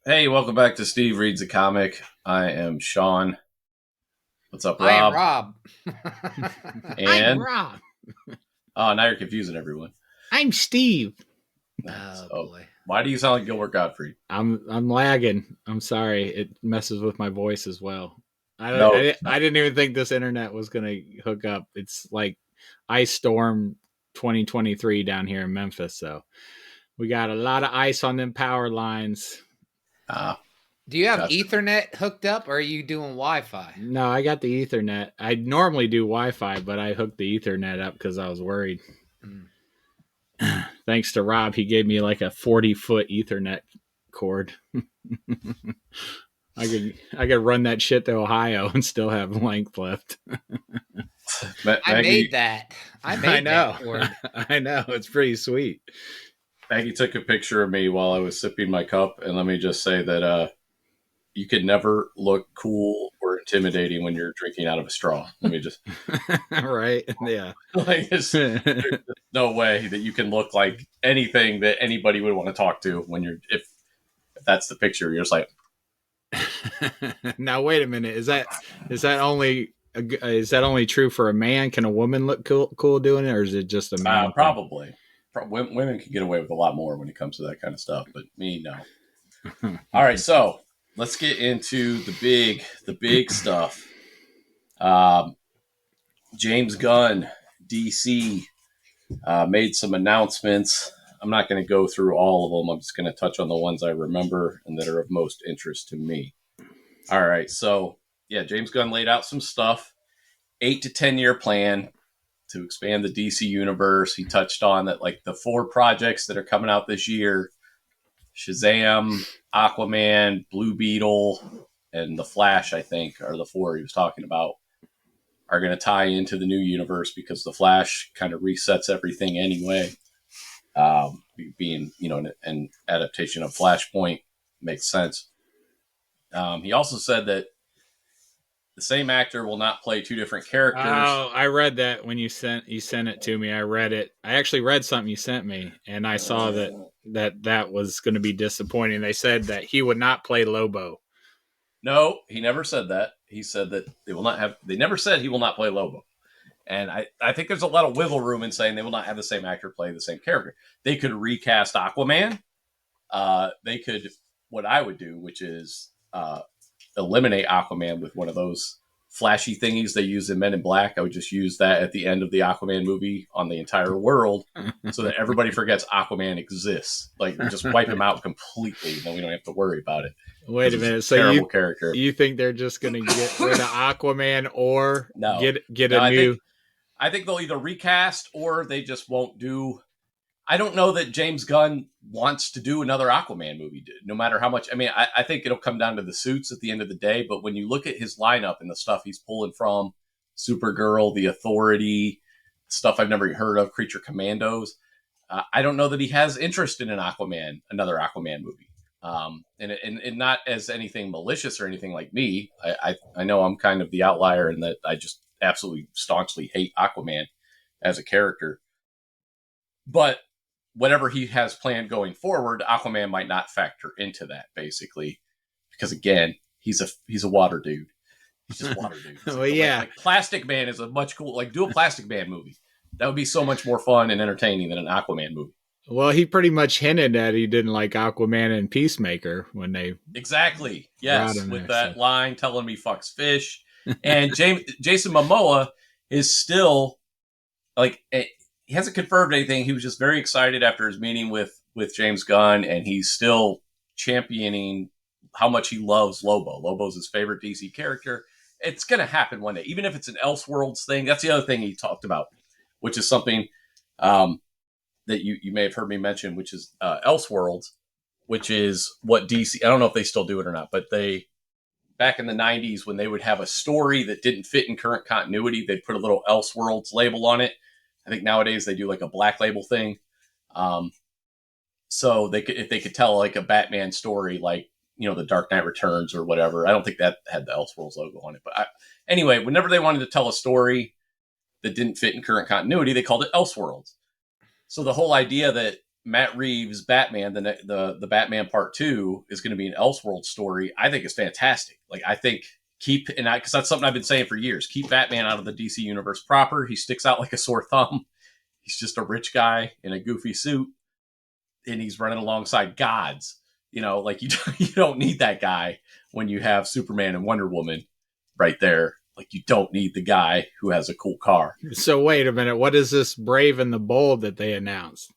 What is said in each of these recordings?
Hey, welcome back to Steve Reads a Comic. I am Sean. What's up, I am Rob? Rob. I'm And Rob. now you're confusing everyone. I'm Steve. Oh So, boy. why do you sound like Gilbert Gottfried? I'm lagging. I'm sorry. It messes with my voice as well. I don't, No, I, I didn't even think this internet was gonna hook up. It's like ice storm 2023 down here in Memphis, so we got a lot of ice on them power lines. ah, Do you have gotcha. Ethernet hooked up or are you doing Wi-Fi? Mm. No, I got the Ethernet. I normally do Wi-Fi, but I hooked the Ethernet up because I was worried. Mm. Thanks to Rob, he gave me like a 40-foot Ethernet cord. I could run that shit to Ohio and still have length left. I Maggie, made that. I I made that know. cord. I know. It's pretty sweet. Maggie took a picture of me while I was sipping my cup, and let me just say that you could never look cool or intimidating when you're drinking out of a straw. Let me just Right? Yeah. like there's no way that you can look like anything that anybody would want to talk to when you're if that's the picture. You're just like, Now wait a minute. Is that only true for a man? Can a woman look cool doing it, or is it just a man thing? probably. Women can get away with a lot more when it comes to that kind of stuff, but me, no. All right, so let's get into the big stuff. Um, James Gunn, DC, made some announcements. I'm not going to go through all of them. I'm just going to touch on the ones I remember and that are of most interest to me. All right, so yeah, James Gunn laid out some stuff, 8 to 10 year plan to expand the DC universe. He touched on that, like the four projects that are coming out this year: Shazam, Aquaman, Blue Beetle, and the Flash. I think are the four he was talking about. Are going to tie into the new universe because the Flash kind of resets everything anyway. Being an adaptation of Flashpoint makes sense. He also said that the same actor will not play two different characters. Oh, I read that when you sent it to me. I read it. I actually read something you sent me, and I saw that was going to be disappointing. They said that he would not play Lobo. No, he never said that. He said that they will not have. They never said he will not play Lobo. And I think there's a lot of wiggle room in saying they will not have the same actor play the same character. They could recast Aquaman. They could, what I would do, which is eliminate Aquaman with one of those flashy thingies they use in Men in Black. I would just use that at the end of the Aquaman movie on the entire world so that everybody forgets Aquaman exists. Like, just wipe him out completely. Then we don't have to worry about it. Wait a He's a minute. So terrible you character. you think they're just going to get rid of Aquaman or No, get no, a I think new? I think they'll either recast or they just won't do. I don't know that James Gunn wants to do another Aquaman movie, no matter how much. I mean, I think it'll come down to the suits at the end of the day. But when you look at his lineup and the stuff he's pulling from Supergirl, The Authority, stuff I've never heard of, Creature Commandos, I don't know that he has interest in another Aquaman movie. And not as anything malicious or anything like me. I know I'm kind of the outlier in that I just absolutely staunchly hate Aquaman as a character. But whatever he has planned going forward, Aquaman might not factor into that, basically, because again, he's a water dude. He's just water dude. He's Well, like yeah. like Plastic Man is a much cool, like, do a Plastic Man movie. That would be so much more fun and entertaining than an Aquaman movie. Well, he pretty much hinted that he didn't like Aquaman and Peacemaker when they Exactly. brought Yes, him with there. So that line telling me fucks fish, and Jason Momoa is still like he hasn't confirmed anything. He was just very excited after his meeting with James Gunn, and he's still championing how much he loves Lobo. Lobo's his favorite DC character. It's going to happen one day, even if it's an Elseworlds thing. That's the other thing he talked about, which is something um, that you may have heard me mention, which is Elseworlds, which is what DC. I don't know if they still do it or not, but they back in the 90s when they would have a story that didn't fit in current continuity, they'd put a little Elseworlds label on it. I think nowadays they do like a black label thing. Um, so they could, if they could tell like a Batman story, like, the Dark Knight Returns or whatever. I don't think that had the Elseworlds logo on it. But anyway, whenever they wanted to tell a story that didn't fit in current continuity, they called it Elseworlds. So the whole idea that Matt Reeves' Batman, the Batman Part 2 is going to be an Elseworld story, I think is fantastic. Like, I think because that's something I've been saying for years. Keep Batman out of the DC universe proper. He sticks out like a sore thumb. He's just a rich guy in a goofy suit, and he's running alongside gods. Like you don't need that guy when you have Superman and Wonder Woman right there. Like, you don't need the guy who has a cool car. So wait a minute. What is this Brave and the Bold that they announced?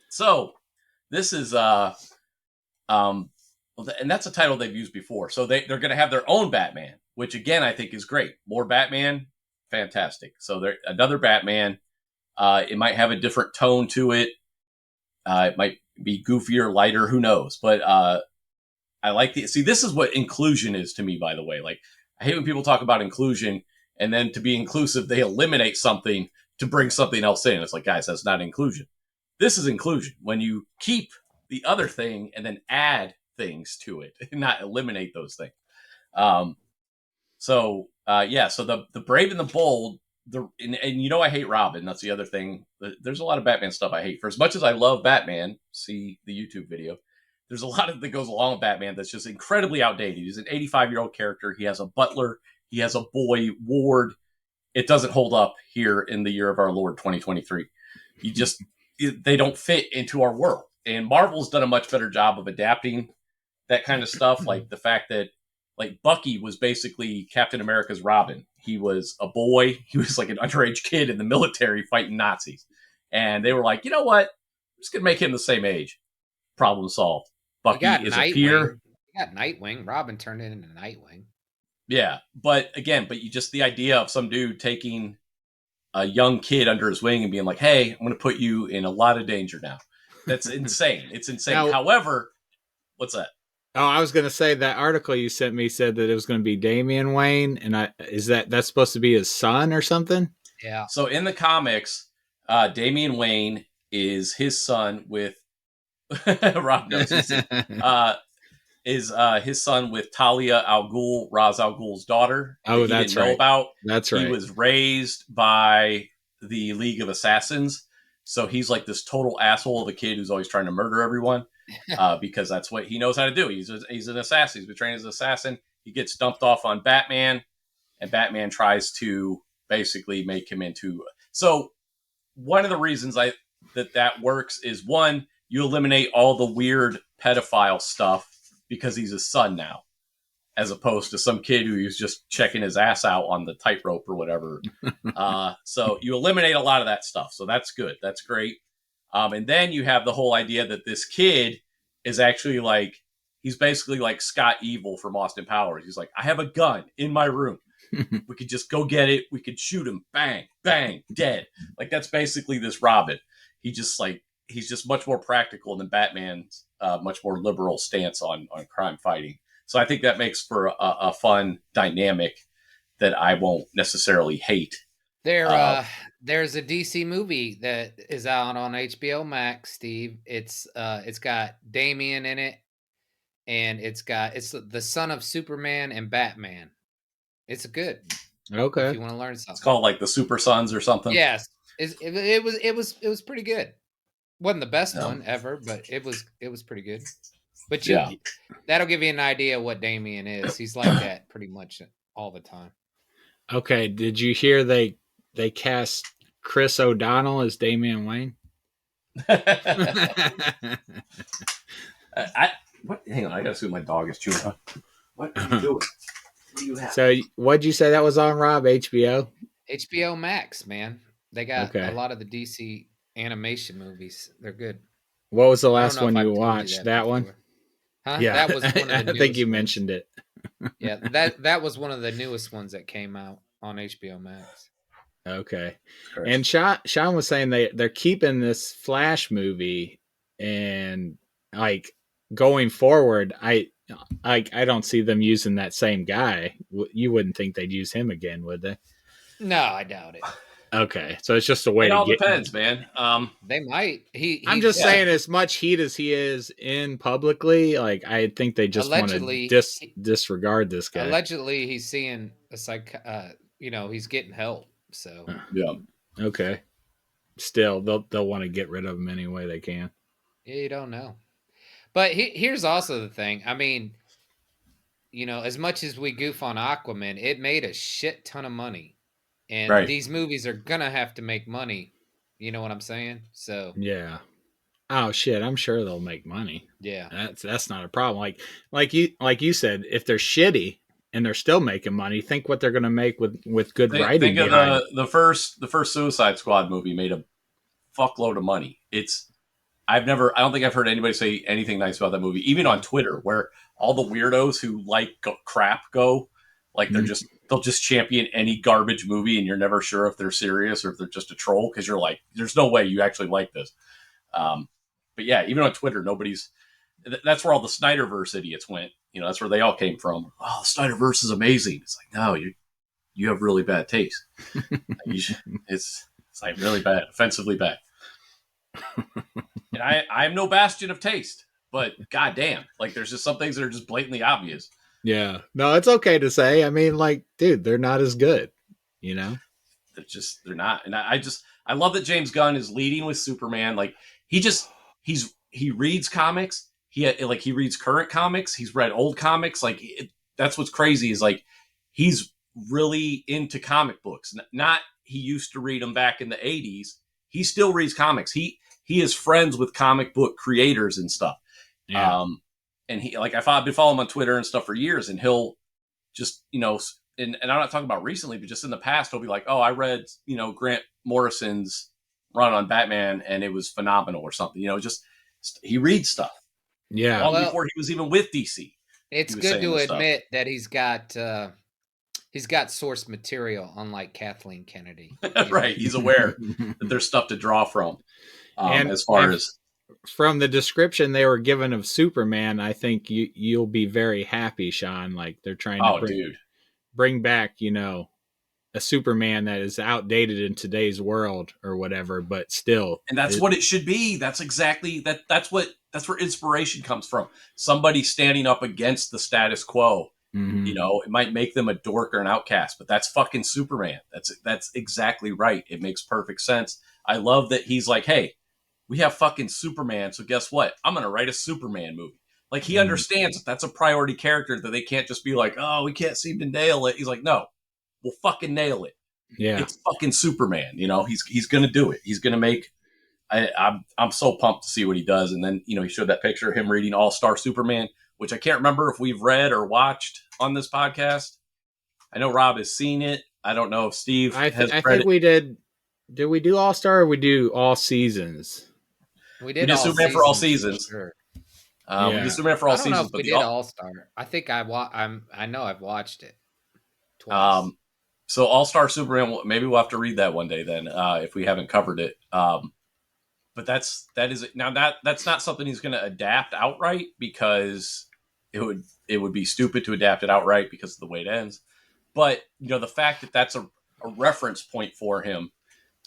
So this is and that's a title they've used before. So they're going to have their own Batman, which again I think is great. More Batman, fantastic. So they're another Batman. It might have a different tone to it. It might be goofier, lighter. Who knows? But I like see. This is what inclusion is to me. By the way, like, I hate when people talk about inclusion and then to be inclusive they eliminate something to bring something else in. It's like, guys, that's not inclusion. This is inclusion when you keep the other thing and then add things to it and not eliminate those things. So the Brave and the Bold, and I hate Robin. That's the other thing. There's a lot of Batman stuff I hate. For as much as I love Batman, see the YouTube video, there's a lot of that goes along with Batman that's just incredibly outdated. He's an 85-year-old character. He has a butler. He has a boy, Ward. It doesn't hold up here in the year of our Lord 2023. They don't fit into our world. And Marvel's done a much better job of adapting that kind of stuff. Like the fact that, like, Bucky was basically Captain America's Robin. He was a boy. He was like an underage kid in the military fighting Nazis. And they were like, you know what? I'm just going to make him the same age. Problem solved. Bucky is a peer. You got Nightwing. Robin turned into Nightwing. Yeah. But you just, the idea of some dude taking a young kid under his wing and being like, hey, I'm going to put you in a lot of danger now. That's insane. It's insane. Now, however, what's that? Oh, I was going to say that article you sent me said that it was going to be Damian Wayne, and that's supposed to be his son or something? Yeah. So in the comics, Damian Wayne is his son with Rob knows is his son with Talia al Ghul, Ra's al Ghul's daughter. Oh, that's right. Know about. That's right. He was raised by the League of Assassins, so he's like this total asshole of a kid who's always trying to murder everyone. Because that's what he knows how to do. He's an assassin. He's been trained as an assassin. He gets dumped off on Batman, and Batman tries to basically make him into. So one of the reasons that works is, one, you eliminate all the weird pedophile stuff because he's his son now, as opposed to some kid who was just checking his ass out on the tightrope or whatever. So you eliminate a lot of that stuff. So that's good. That's great. And then you have the whole idea that this kid is actually like, he's basically like Scott Evil from Austin Powers. He's like, I have a gun in my room. We could just go get it. We could shoot him. Bang, bang, dead. Like, that's basically this Robin. He's just much more practical than Batman's much more liberal stance on crime fighting. So I think that makes for a fun dynamic that I won't necessarily hate. There's a DC movie that is out on HBO Max, Steve. It's got Damian in it, and it's the son of Superman and Batman. It's good. Okay. If you want to learn something. It's called like the Super Sons or something. Yes. It was pretty good. Wasn't the best one ever, but it was pretty good. But that'll give you an idea what Damian is. He's like that pretty much all the time. Okay, did you hear they cast Chris O'Donnell as Damian Wayne? Hang on, I gotta see what my dog is chewing on. What are you doing? What do you have? So, what'd you say that was on, Rob? HBO? HBO Max, man. They got a lot of the DC animation movies. They're good. What was the last one you watched? That one? Huh? Yeah, that was one of the I think you mentioned it. Yeah, that was one of the newest ones that came out on HBO Max. Okay. Correct. And Sean was saying they're keeping this Flash movie, and like going forward, I don't see them using that same guy. You wouldn't think they'd use him again, would they? No, I doubt it. Okay, so it's just a way. It all depends, man. They might. I'm just saying, as much heat as he is in publicly, like, I think they just want to disregard this guy. Allegedly, he's seeing he's getting help. So yeah, okay. Still, they'll want to get rid of him any way they can. Yeah, you don't know. But here's also the thing. I mean, as much as we goof on Aquaman, it made a shit ton of money. And Right. these movies are gonna have to make money. You know what I'm saying? So Yeah. Oh shit, I'm sure they'll make money. yeah. That's not a problem. Like you said, if they're shitty and they're still making money, think what they're going to make with good Think writing of behind it. the first Suicide Squad movie made a fuckload of money. I don't think I've heard anybody say anything nice about that movie, even on Twitter, where all the weirdos who like crap go, like they'll just champion any garbage movie, and you're never sure if they're serious or if they're just a troll because you're like, there's no way you actually like this. Um, but yeah, even on Twitter, that's where all the Snyderverse idiots went. That's where they all came from. Oh, the Snyderverse is amazing. It's like, no, you have really bad taste. It's like really bad, offensively bad. And I'm no bastion of taste, but goddamn, like there's just some things that are just blatantly obvious. Yeah. No, it's okay to say. I mean, like, dude, they're not as good, They're not. And I love that James Gunn is leading with Superman. Like he reads comics. He reads current comics. He's read old comics. That's what's crazy is like he's really into comic books. Not he used to read them back in the 80s. He still reads comics. He is friends with comic book creators and stuff. Yeah. And I've been following him on Twitter and stuff for years, and he'll just, and I'm not talking about recently, but just in the past, he'll be like, oh, I read, Grant Morrison's run on Batman and it was phenomenal or something, just he reads stuff. Yeah. Long before he was even with DC. It's good to admit that he's got source material, unlike Kathleen Kennedy. Right. He's aware that there's stuff to draw from. And as far as from the description they were given of Superman, I think you'll be very happy, Sean. Like they're trying to bring back, a Superman that is outdated in today's world or whatever, but still. And that's what it should be. That's exactly that's where inspiration comes from. Somebody standing up against the status quo. Mm-hmm. It might make them a dork or an outcast, but that's fucking Superman. That's exactly right. It makes perfect sense. I love that he's like, hey, we have fucking Superman, so guess what? I'm going to write a Superman movie. Like, he understands that that's a priority character, that they can't just be like, oh, we can't seem to nail it. He's like, no, we'll fucking nail it. Yeah. It's fucking Superman. He's going to do it. He's going to make, I'm so pumped to see what he does. And then, he showed that picture of him reading All-Star Superman, which I can't remember if we've read or watched on this podcast. I know Rob has seen it. I don't know if Steve I think it. We did. Did we do All-Star or we do All Seasons? We did Superman for all seasons. Sure. We did Superman for all seasons. I don't know if we did All-Star. I think I know I've watched it twice. So All-Star Superman, maybe we'll have to read that one day then, if we haven't covered it. But that's not something he's going to adapt outright, because it would be stupid to adapt it outright because of the way it ends. But the fact that that's a reference point for him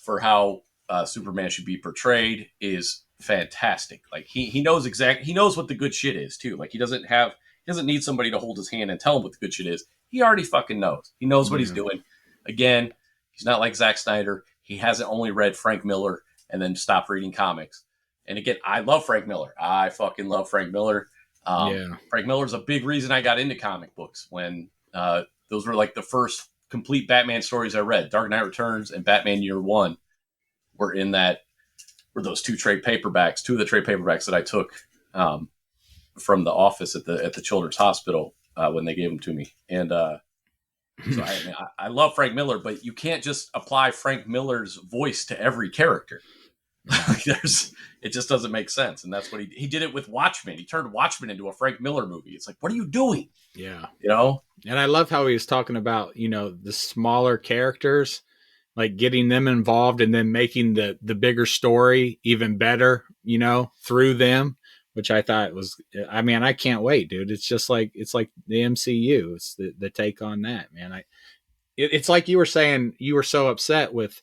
for how Superman should be portrayed is fantastic. Like he knows what the good shit is too. Like he doesn't need somebody to hold his hand and tell him what the good shit is. He already fucking knows. He knows what he's doing. Again, he's not like Zack Snyder. He hasn't only read Frank Miller and then stopped reading comics. And again, I love Frank Miller. I fucking love Frank Miller. Frank Miller's a big reason I got into comic books when those were like the first complete Batman stories I read. Dark Knight Returns and Batman Year One were those two of the trade paperbacks that I took from the office at the Children's Hospital when they gave them to me. And so I love Frank Miller, but you can't just apply Frank Miller's voice to every character. It just doesn't make sense. And that's what he did it with Watchmen. He turned Watchmen into a Frank Miller movie. It's like, what are you doing? Yeah. And I love how he was talking about, the smaller characters, like getting them involved and then making the bigger story even better, through them, which I thought I can't wait, dude. It's like the MCU. It's the take on that, man. It's like you were saying, you were so upset with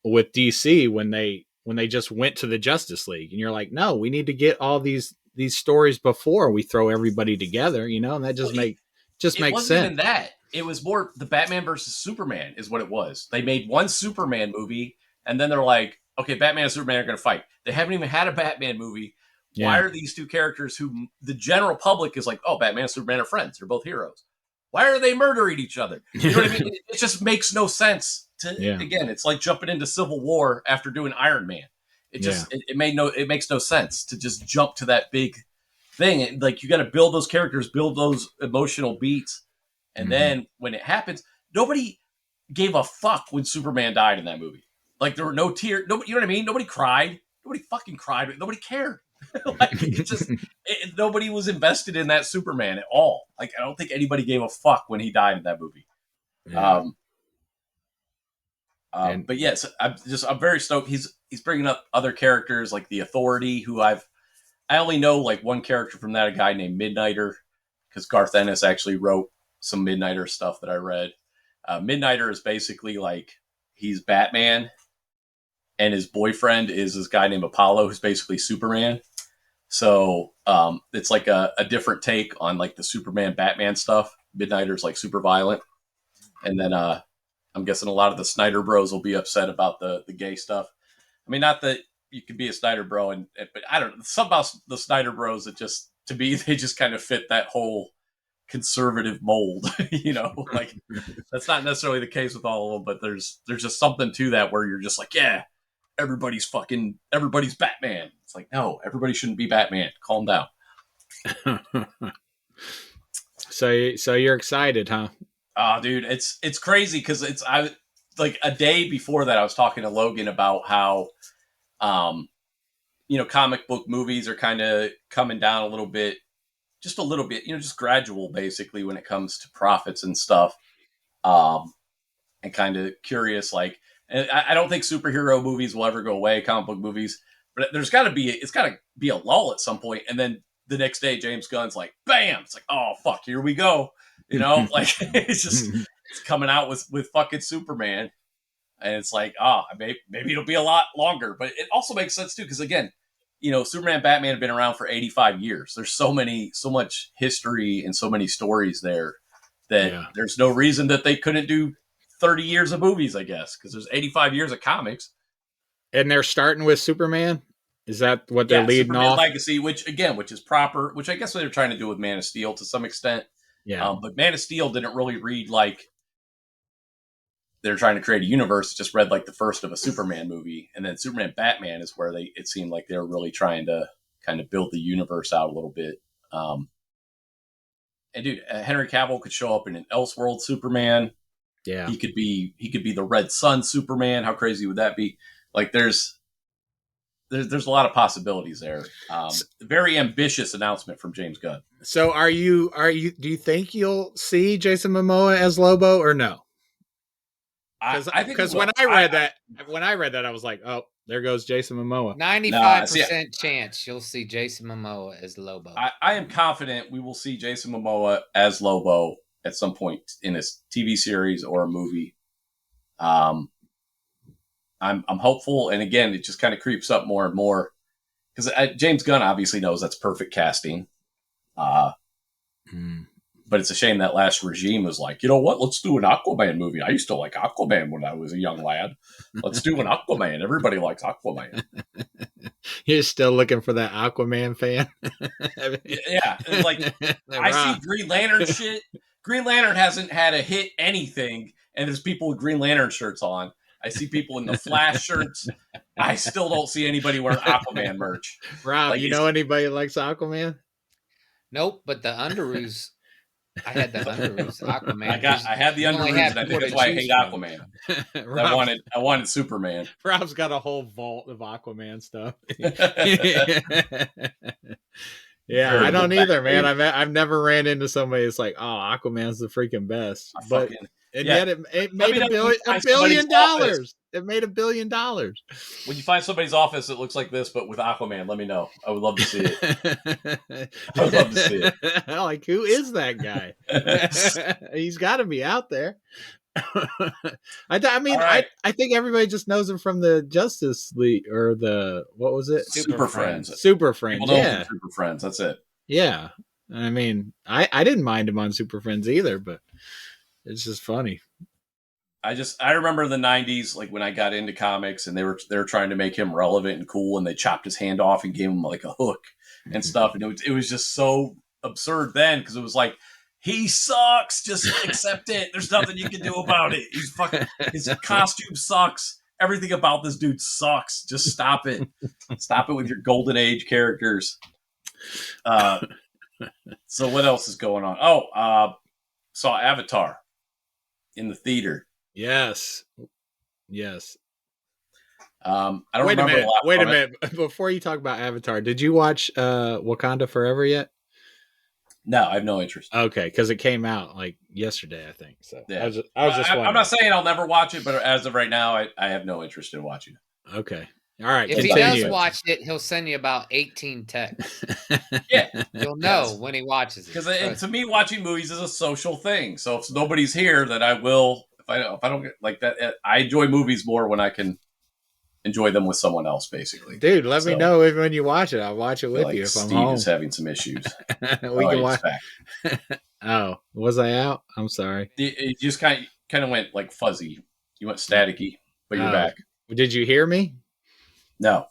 DC when they just went to the Justice League, and you're like, no, we need to get all these stories before we throw everybody together, and that makes sense. It wasn't even that. It was more the Batman versus Superman is what it was. They made one Superman movie, and then they're like, okay, Batman and Superman are going to fight. They haven't even had a Batman movie. Why are these two characters who the general public is like, oh, Batman and Superman are friends. They're both heroes. Why are they murdering each other? You know what I mean? It just makes no sense. Again, it's like jumping into Civil War after doing Iron Man. It makes no sense to just jump to that big thing. Like, you got to build those characters, build those emotional beats, and then when it happens, nobody gave a fuck when Superman died in that movie. Like, there were no tears. Nobody, you know what I mean? Nobody cried. Nobody fucking cried. Nobody cared. Like, nobody was invested in that Superman at all. Like, I don't think anybody gave a fuck when he died in that movie. Yeah. But yes, I'm very stoked. He's bringing up other characters like the Authority, who I only know like one character from that, a guy named Midnighter, because Garth Ennis actually wrote some Midnighter stuff that I read. Midnighter is basically like, he's Batman, and his boyfriend is this guy named Apollo, who's basically Superman. So it's like a different take on like the Superman Batman stuff. Midnighter's like super violent, and then I'm guessing a lot of the Snyder Bros will be upset about the gay stuff. I mean, not that you could be a Snyder Bro, but I don't know, some about the Snyder Bros that just, to me, they just kind of fit that whole conservative mold. You know, like, that's not necessarily the case with all of them, but there's just something to that where you're just like, yeah, everybody's Batman. It's like, no, everybody shouldn't be Batman. Calm down. So you're excited, huh? Oh, dude, it's crazy because I like a day before that I was talking to Logan about how, comic book movies are kind of coming down a little bit, just gradual basically when it comes to profits and stuff, and kind of curious, like, and I don't think superhero movies will ever go away, comic book movies, but it's got to be a lull at some point, and then the next day James Gunn's like, bam, it's like, oh fuck, here we go. Like, it's coming out with fucking Superman. And it's like, maybe it'll be a lot longer. But it also makes sense, too, because, again, Superman and Batman have been around for 85 years. There's so much history and so many stories there that there's no reason that they couldn't do 30 years of movies, I guess, because there's 85 years of comics. And they're starting with Superman? Is that what they're leading Superman off? Legacy, which is proper, which I guess what they're trying to do with Man of Steel to some extent. Yeah. But Man of Steel didn't really read like they're trying to create a universe. It just read like the first of a Superman movie. And then Superman Batman is where it seemed like they were really trying to kind of build the universe out a little bit. And dude, Henry Cavill could show up in an Elseworld Superman. Yeah. He could be the Red Sun Superman. How crazy would that be? Like, there's a lot of possibilities there. Very ambitious announcement from James Gunn. So do you think you'll see Jason Momoa as Lobo or no? Because when I read that, I was like, oh, there goes Jason Momoa. 95% chance you'll see Jason Momoa as Lobo. I am confident we will see Jason Momoa as Lobo at some point in a TV series or a movie. I'm hopeful, and again, it just kind of creeps up more and more because James Gunn obviously knows that's perfect casting. But it's a shame that last regime was like, you know what? Let's do an Aquaman movie. I used to like Aquaman when I was a young lad. Let's do an Aquaman. Everybody likes Aquaman. You're still looking for that Aquaman fan? Yeah. Like, I see Green Lantern shit. Green Lantern hasn't had a hit anything, and there's people with Green Lantern shirts on. I see people in the Flash shirts. I still don't see anybody wearing Aquaman merch. Rob, like, anybody that likes Aquaman? Nope, but the Underoos. I had the Underoos Aquaman. I had the Underoos, and I think that's why I hate Aquaman. Rob, I wanted Superman. Rob's got a whole vault of Aquaman stuff. Yeah, I don't either, man. I've never ran into somebody that's like, oh, Aquaman's the freaking best. Yet it made $1 billion. It made $1 billion. When you find somebody's office that looks like this, but with Aquaman, let me know. I would love to see it. I would love to see it. Like, who is that guy? He's got to be out there. I think everybody just knows him from the Justice League or what was it? Super Friends. Super Friends. Yeah. Super Friends. That's it. Yeah. I mean, I didn't mind him on Super Friends either, but it's just funny. I remember the 90s, like when I got into comics and they were trying to make him relevant and cool, and they chopped his hand off and gave him like a hook. and stuff. And it was just so absurd then because it was like, he sucks. Just accept it. There's nothing you can do about it. He's fucking. His costume sucks. Everything about this dude sucks. Just stop it. Stop it with your golden age characters. So what else is going on? Oh, saw Avatar in the theater. Yes. I don't remember a lot. Wait a minute. Before you talk about Avatar, did you watch Wakanda Forever yet? No, I have no interest. Okay, because it came out like yesterday, I think. So yeah. I'm not saying I'll never watch it, but as of right now, I have no interest in watching it. Okay. All right. If he does watch it, he'll send you about 18 texts. Yeah. You'll know when he watches it. Because to me, watching movies is a social thing. So if nobody's here, then I will. If I don't get like that, I enjoy movies more when I can enjoy them with someone else, basically. Dude, let me know when you watch it. I'll watch it with you if I'm home. Steve is having some issues. We can watch. Oh, was I out? I'm sorry. It just kind of went like fuzzy. You went staticky, but you're back. Did you hear me? No.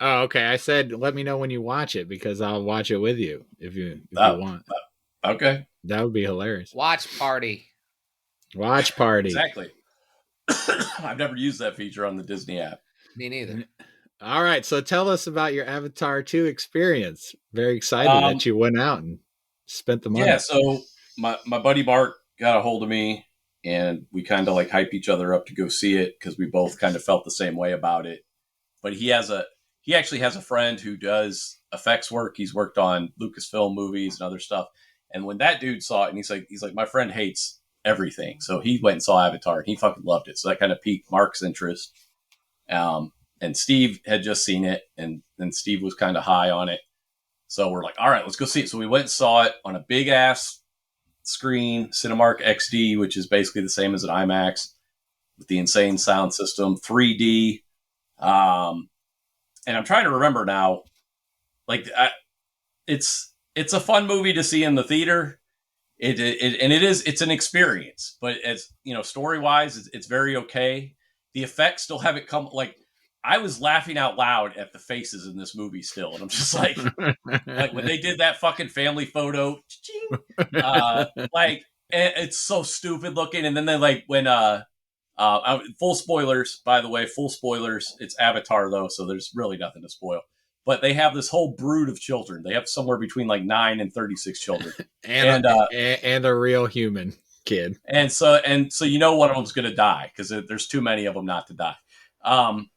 Oh, okay. I said let me know when you watch it because I'll watch it with you if you want. Okay. That would be hilarious. Watch party. Exactly. I've never used that feature on the Disney app. Me neither. All right. So tell us about your Avatar 2 experience. Very excited that you went out and spent the money. Yeah. So my buddy Mark got a hold of me and we kind of like hype each other up to go see it because we both kind of felt the same way about it. But he actually has a friend who does effects work. He's worked on Lucasfilm movies and other stuff. And when that dude saw it, and he's like, my friend hates everything. So he went and saw Avatar and he fucking loved it. So that kind of piqued Mark's interest. And Steve had just seen it and Steve was kind of high on it. So we're like, all right, let's go see it. So we went and saw it on a big ass screen, Cinemark XD, which is basically the same as an IMAX with the insane sound system, 3D. And I'm trying to remember now, like it's a fun movie to see in the theater. It's an experience, but as you know, story wise, it's very okay. The effects still haven't come. Like I was laughing out loud at the faces in this movie still, and I'm just like when they did that fucking family photo, like it's so stupid looking. And then they like when full spoilers, by the way, full spoilers. It's Avatar though, so there's really nothing to spoil. But they have this whole brood of children. They have somewhere between like 9 and 36 children, and a real human kid. And so you know one of them's going to die because there's too many of them not to die.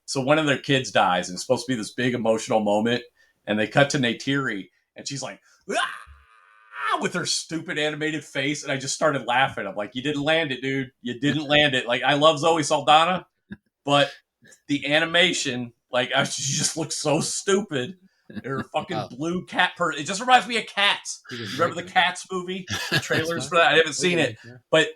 So one of their kids dies, and it's supposed to be this big emotional moment. And they cut to Neytiri, and she's like, ah! With her stupid animated face, and I just started laughing. I'm like, you didn't land it, dude. You didn't land it. Like I love Zoe Saldana, but the animation, like she just looks so stupid. Her fucking blue cat person. It just reminds me of Cats. You remember the Cats movie? The trailers for that? I haven't seen it. But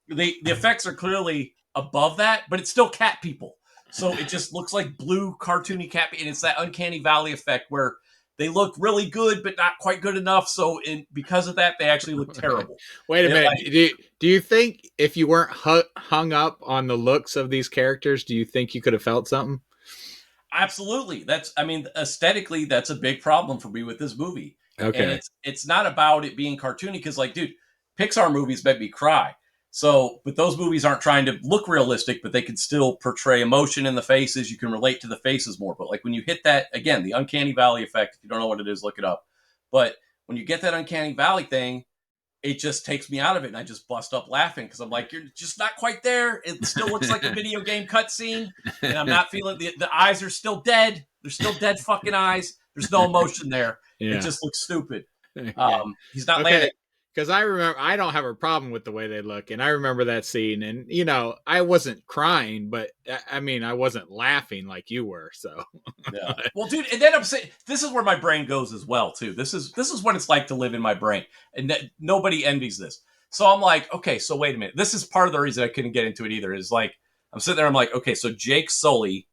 the effects are clearly above that, but it's still cat people. So it just looks like blue cartoony cat. And it's that uncanny valley effect where they look really good, but not quite good enough. So because of that, they actually look terrible. Wait a minute. Do you think if you weren't hung up on the looks of these characters, do you think you could have felt something? Absolutely. Aesthetically, that's a big problem for me with this movie. Okay. And it's not about it being cartoony because, like, dude, Pixar movies make me cry. So, but those movies aren't trying to look realistic, but they can still portray emotion in the faces. You can relate to the faces more. But like when you hit that, again, the uncanny valley effect, if you don't know what it is, look it up. But when you get that uncanny valley thing, it just takes me out of it. And I just bust up laughing because I'm like, you're just not quite there. It still looks like a video game cutscene. And I'm not feeling the eyes are still dead. They're still dead fucking eyes. There's no emotion there. Yeah. It just looks stupid. He's not landing. Because I remember, I don't have a problem with the way they look. And I remember that scene. And, you know, I wasn't crying, but I mean, I wasn't laughing like you were. So, yeah. Well, dude, and then I'm saying, this is where my brain goes as well, too. This is what it's like to live in my brain. And nobody envies this. So I'm like, okay, so wait a minute. This is part of the reason I couldn't get into it either is like, I'm sitting there, I'm like, okay, so Jake Sully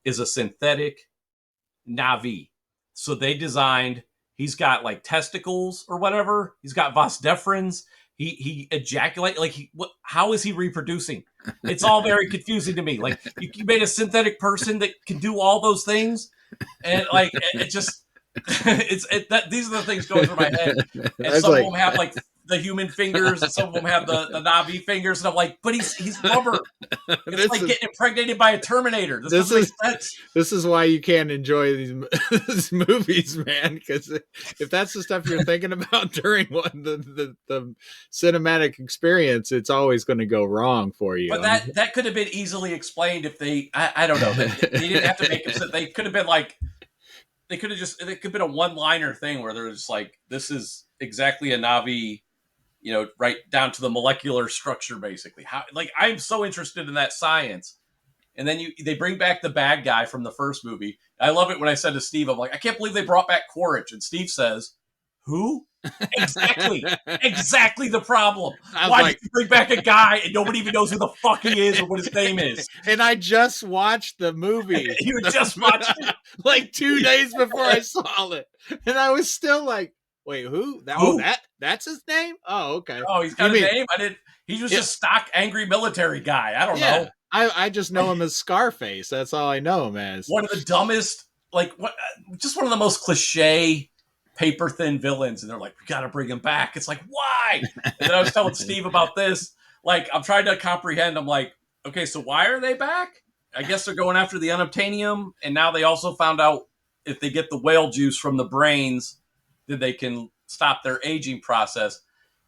is a synthetic Na'vi. So they designed. He's got like testicles or whatever. He's got vas deferens. He ejaculate. Like, how is he reproducing? It's all very confusing to me. Like, you made a synthetic person that can do all those things, and like, it just These are the things going through my head, and some of them have like the human fingers, and some of them have the Navi fingers, and I'm like, but he's rubber. It's like getting impregnated by a Terminator. This doesn't make sense. This is why you can't enjoy these movies, man. Because if that's the stuff you're thinking about during the cinematic experience, it's always going to go wrong for you. But that could have been easily explained if I don't know. They didn't have to make it. They could have been like. It could have been a one-liner thing where they're just like, this is exactly a Navi, right down to the molecular structure, basically. How, like, I'm so interested in that science. And then they bring back the bad guy from the first movie. I love it when I said to Steve, I'm like, I can't believe they brought back Quaritch. And Steve says, who? Exactly the problem. Why did you bring back a guy and nobody even knows who the fuck he is or what his name is? And I just watched the movie. You just watched it like 2 days before I saw it, and I was still like, "Wait, who? That's his name? Oh, okay. Oh, he's got a name. I didn't. He was just stock angry military guy. I don't know. I just know him as Scarface. That's all I know him as. One of the dumbest, just one of the most cliche, paper thin villains, and they're like, we got to bring him back. It's like, why? And then I was telling Steve about this. Like, I'm trying to comprehend. I'm like, okay, so why are they back? I guess they're going after the unobtainium, and now they also found out if they get the whale juice from the brains, then they can stop their aging process.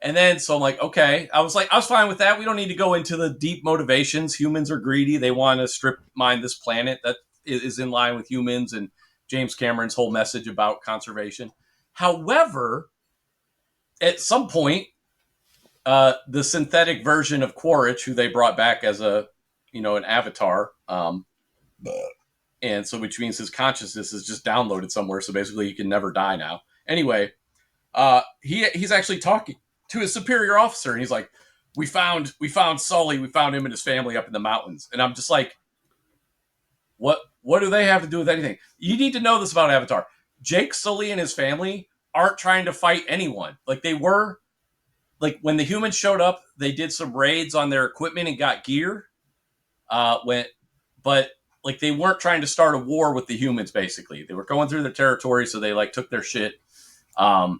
And then, so I'm like, okay. I was fine with that. We don't need to go into the deep motivations. Humans are greedy. They want to strip mine this planet. That is in line with humans and James Cameron's whole message about conservation. However, at some point, the synthetic version of Quaritch, who they brought back as an avatar, and so which means his consciousness is just downloaded somewhere. So basically, he can never die now. Anyway, he's actually talking to his superior officer, and he's like, "We found Sully. We found him and his family up in the mountains." And I'm just like, "What do they have to do with anything?" You need to know this about Avatar. Jake Sully and his family aren't trying to fight anyone. Like they were, like when the humans showed up, they did some raids on their equipment and got gear. But like they weren't trying to start a war with the humans. Basically, they were going through their territory, so they like took their shit. But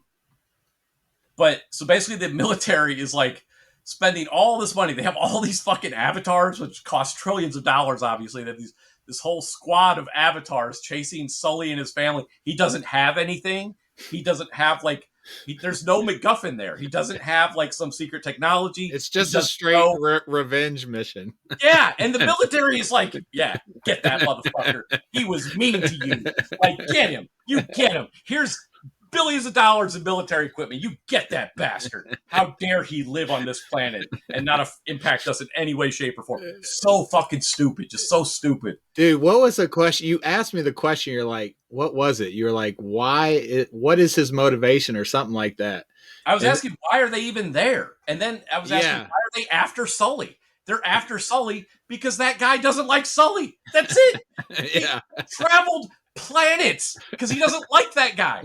so basically, the military is like spending all this money. They have all these fucking avatars, which cost trillions of dollars. Obviously, that this whole squad of avatars chasing Sully and his family. He doesn't have anything. He doesn't have there's no MacGuffin there. He doesn't have like some secret technology. It's just a straight revenge mission. Yeah, and the military is like, yeah, get that motherfucker. He was mean to you. Like, get him. You get him. Here's billions of dollars in military equipment. You get that bastard. How dare he live on this planet and not impact us in any way, shape, or form? So fucking stupid. Just so stupid. Dude, what was the question? You asked me the question. You're like, what was it? You were like, what is his motivation or something like that? I was asking, why are they even there? And then I was asking, why are they after Sully? They're after Sully because that guy doesn't like Sully. That's it. Yeah. He traveled planets because he doesn't like that guy.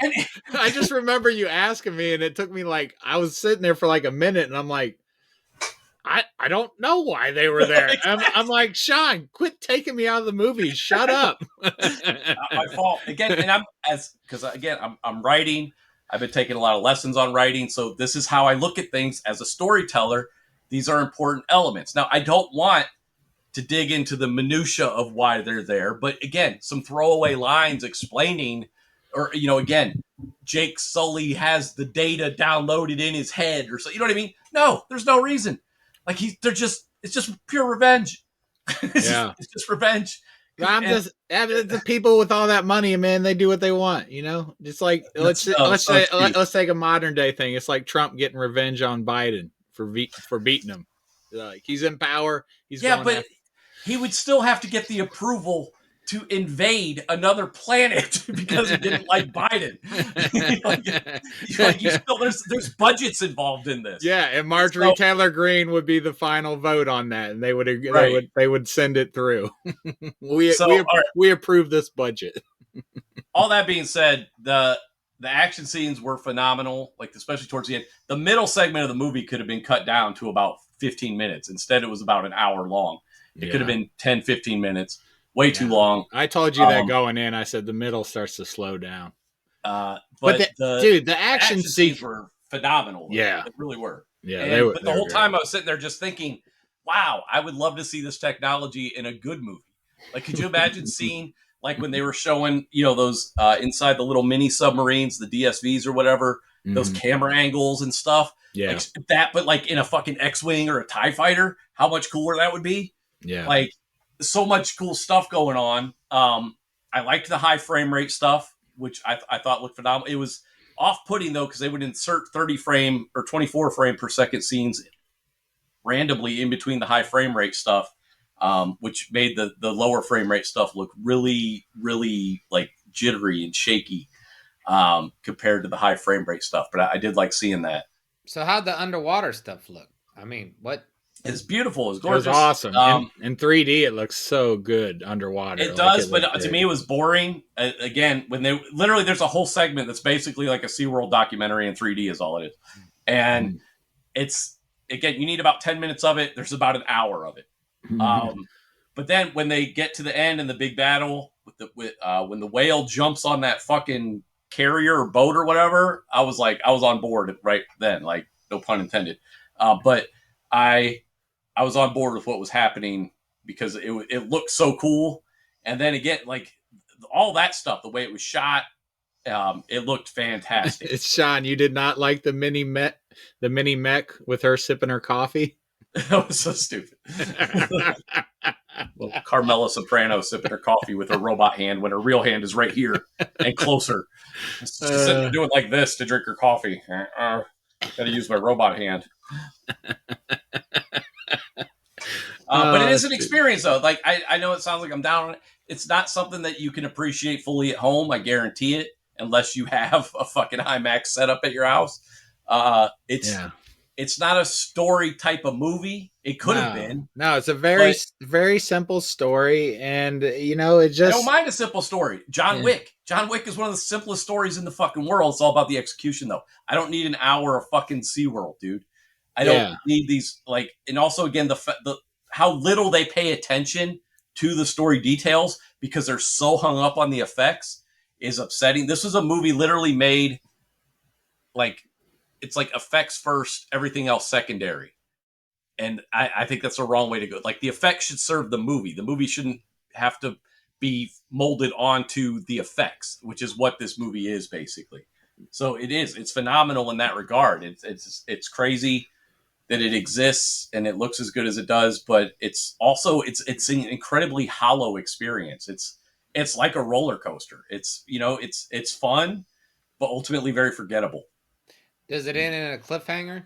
And I just remember you asking me, and it took me I was sitting there for like a minute, and I'm like, I don't know why they were there. Exactly. I'm like, Sean, quit taking me out of the movie. Shut up. Not my fault again. And I'm writing. I've been taking a lot of lessons on writing, so this is how I look at things as a storyteller. These are important elements. Now, I don't want to dig into the minutia of why they're there, but again, some throwaway lines explaining, or again, Jake Sully has the data downloaded in his head, or so. You know what I mean? No, there's no reason. Like it's just pure revenge. It's just revenge. The people with all that money, man, they do what they want, Just like let's take a modern day thing. It's like Trump getting revenge on Biden for beating him. Like he's in power. But he would still have to get the approval to invade another planet because he didn't like Biden. There's budgets involved in this. Yeah, and Marjorie Taylor Greene would be the final vote on that, and they would send it through. we approve this budget. All that being said, the action scenes were phenomenal, like especially towards the end. The middle segment of the movie could have been cut down to about 15 minutes. Instead, it was about an hour long. It could have been 10, 15 minutes. way too long. I told you that going in. I said the middle starts to slow down. But the action scenes were phenomenal. Yeah, they really were. Yeah, but the whole time I was sitting there just thinking, wow, I would love to see this technology in a good movie. Like, could you imagine seeing, like, when they were showing, those inside the little mini submarines, the DSVs or whatever, those camera angles and stuff. Yeah. Like that, but like in a fucking X-Wing or a TIE fighter, how much cooler that would be. Yeah. Like, so much cool stuff going on. I liked the high frame rate stuff, which I thought looked phenomenal. It was off-putting, though, because they would insert 30 frame or 24 frame per second scenes randomly in between the high frame rate stuff, which made the lower frame rate stuff look really, really like jittery and shaky compared to the high frame rate stuff. But I did like seeing that. So how'd the underwater stuff look? I mean, what? It's beautiful. It's gorgeous. It was awesome. In 3D, it looks so good underwater. It does, but to me, it was boring. Again, when there's a whole segment that's basically like a SeaWorld documentary in 3D is all it is. And it's, again, you need about 10 minutes of it. There's about an hour of it. But then when they get to the end and the big battle when the whale jumps on that fucking carrier or boat or whatever, I was on board right then, like, no pun intended. But I was on board with what was happening because it looked so cool. And then again, like, all that stuff, the way it was shot, it looked fantastic. It's Sean, you did not like the mini mech with her sipping her coffee? That was so stupid. Well, Carmela Soprano sipping her coffee with her robot hand when her real hand is right here and closer. She's sitting there doing like this to drink her coffee. Gotta use my robot hand. But it is an experience, though. Like, I know it sounds like I'm down on it. It's not something that you can appreciate fully at home. I guarantee it, unless you have a fucking IMAX setup at your house. It's not a story type of movie. It could have been. No, it's a very simple story, and it just. I don't mind a simple story. John Wick. John Wick is one of the simplest stories in the fucking world. It's all about the execution, though. I don't need an hour of fucking SeaWorld, dude. I don't need these, like, and also again the how little they pay attention to the story details because they're so hung up on the effects is upsetting. This was a movie literally made like, it's like effects first, everything else secondary. And I think that's the wrong way to go. Like, the effects should serve the movie. The movie shouldn't have to be molded onto the effects, which is what this movie is basically. So it's phenomenal in that regard. It's crazy that it exists and it looks as good as it does, but it's also it's an incredibly hollow experience. It's like a roller coaster. It's it's fun, but ultimately very forgettable. Does it end in a cliffhanger?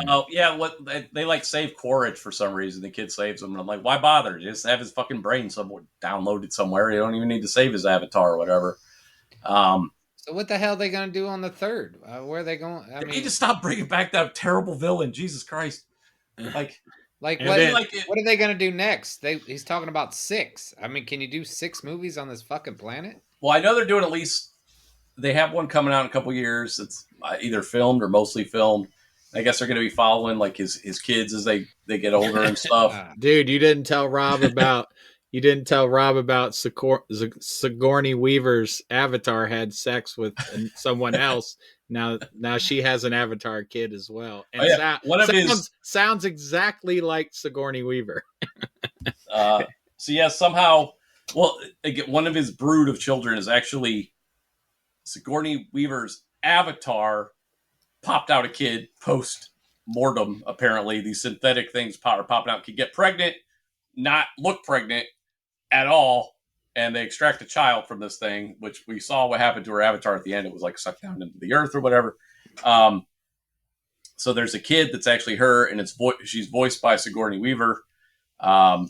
Oh yeah, what they like save Quaritch for some reason. The kid saves him, and I'm like, why bother? Just have his fucking brain somewhere downloaded somewhere. You don't even need to save his avatar or whatever. So what the hell are they going to do on the third? Where are they going? I mean, you just stop bringing back that terrible villain. Jesus Christ! Like what are they going to do next? He's talking about 6. I mean, can you do 6 movies on this fucking planet? Well, I know they're doing at least. They have one coming out in a couple years. It's either filmed or mostly filmed. I guess they're going to be following like his kids as they get older and stuff. Dude, you didn't tell Rob about Sigourney Weaver's avatar had sex with someone else. Now she has an avatar kid as well, and sounds exactly like Sigourney Weaver. So yeah, somehow, well, again, one of his brood of children is actually Sigourney Weaver's avatar. Popped out a kid post-mortem, apparently. These synthetic things are popping out. Can get pregnant, not look pregnant at all, and they extract a child from this thing, which we saw what happened to her avatar at the end. It was like sucked down into the earth or whatever. So there's a kid that's actually her, and she's voiced by Sigourney Weaver. And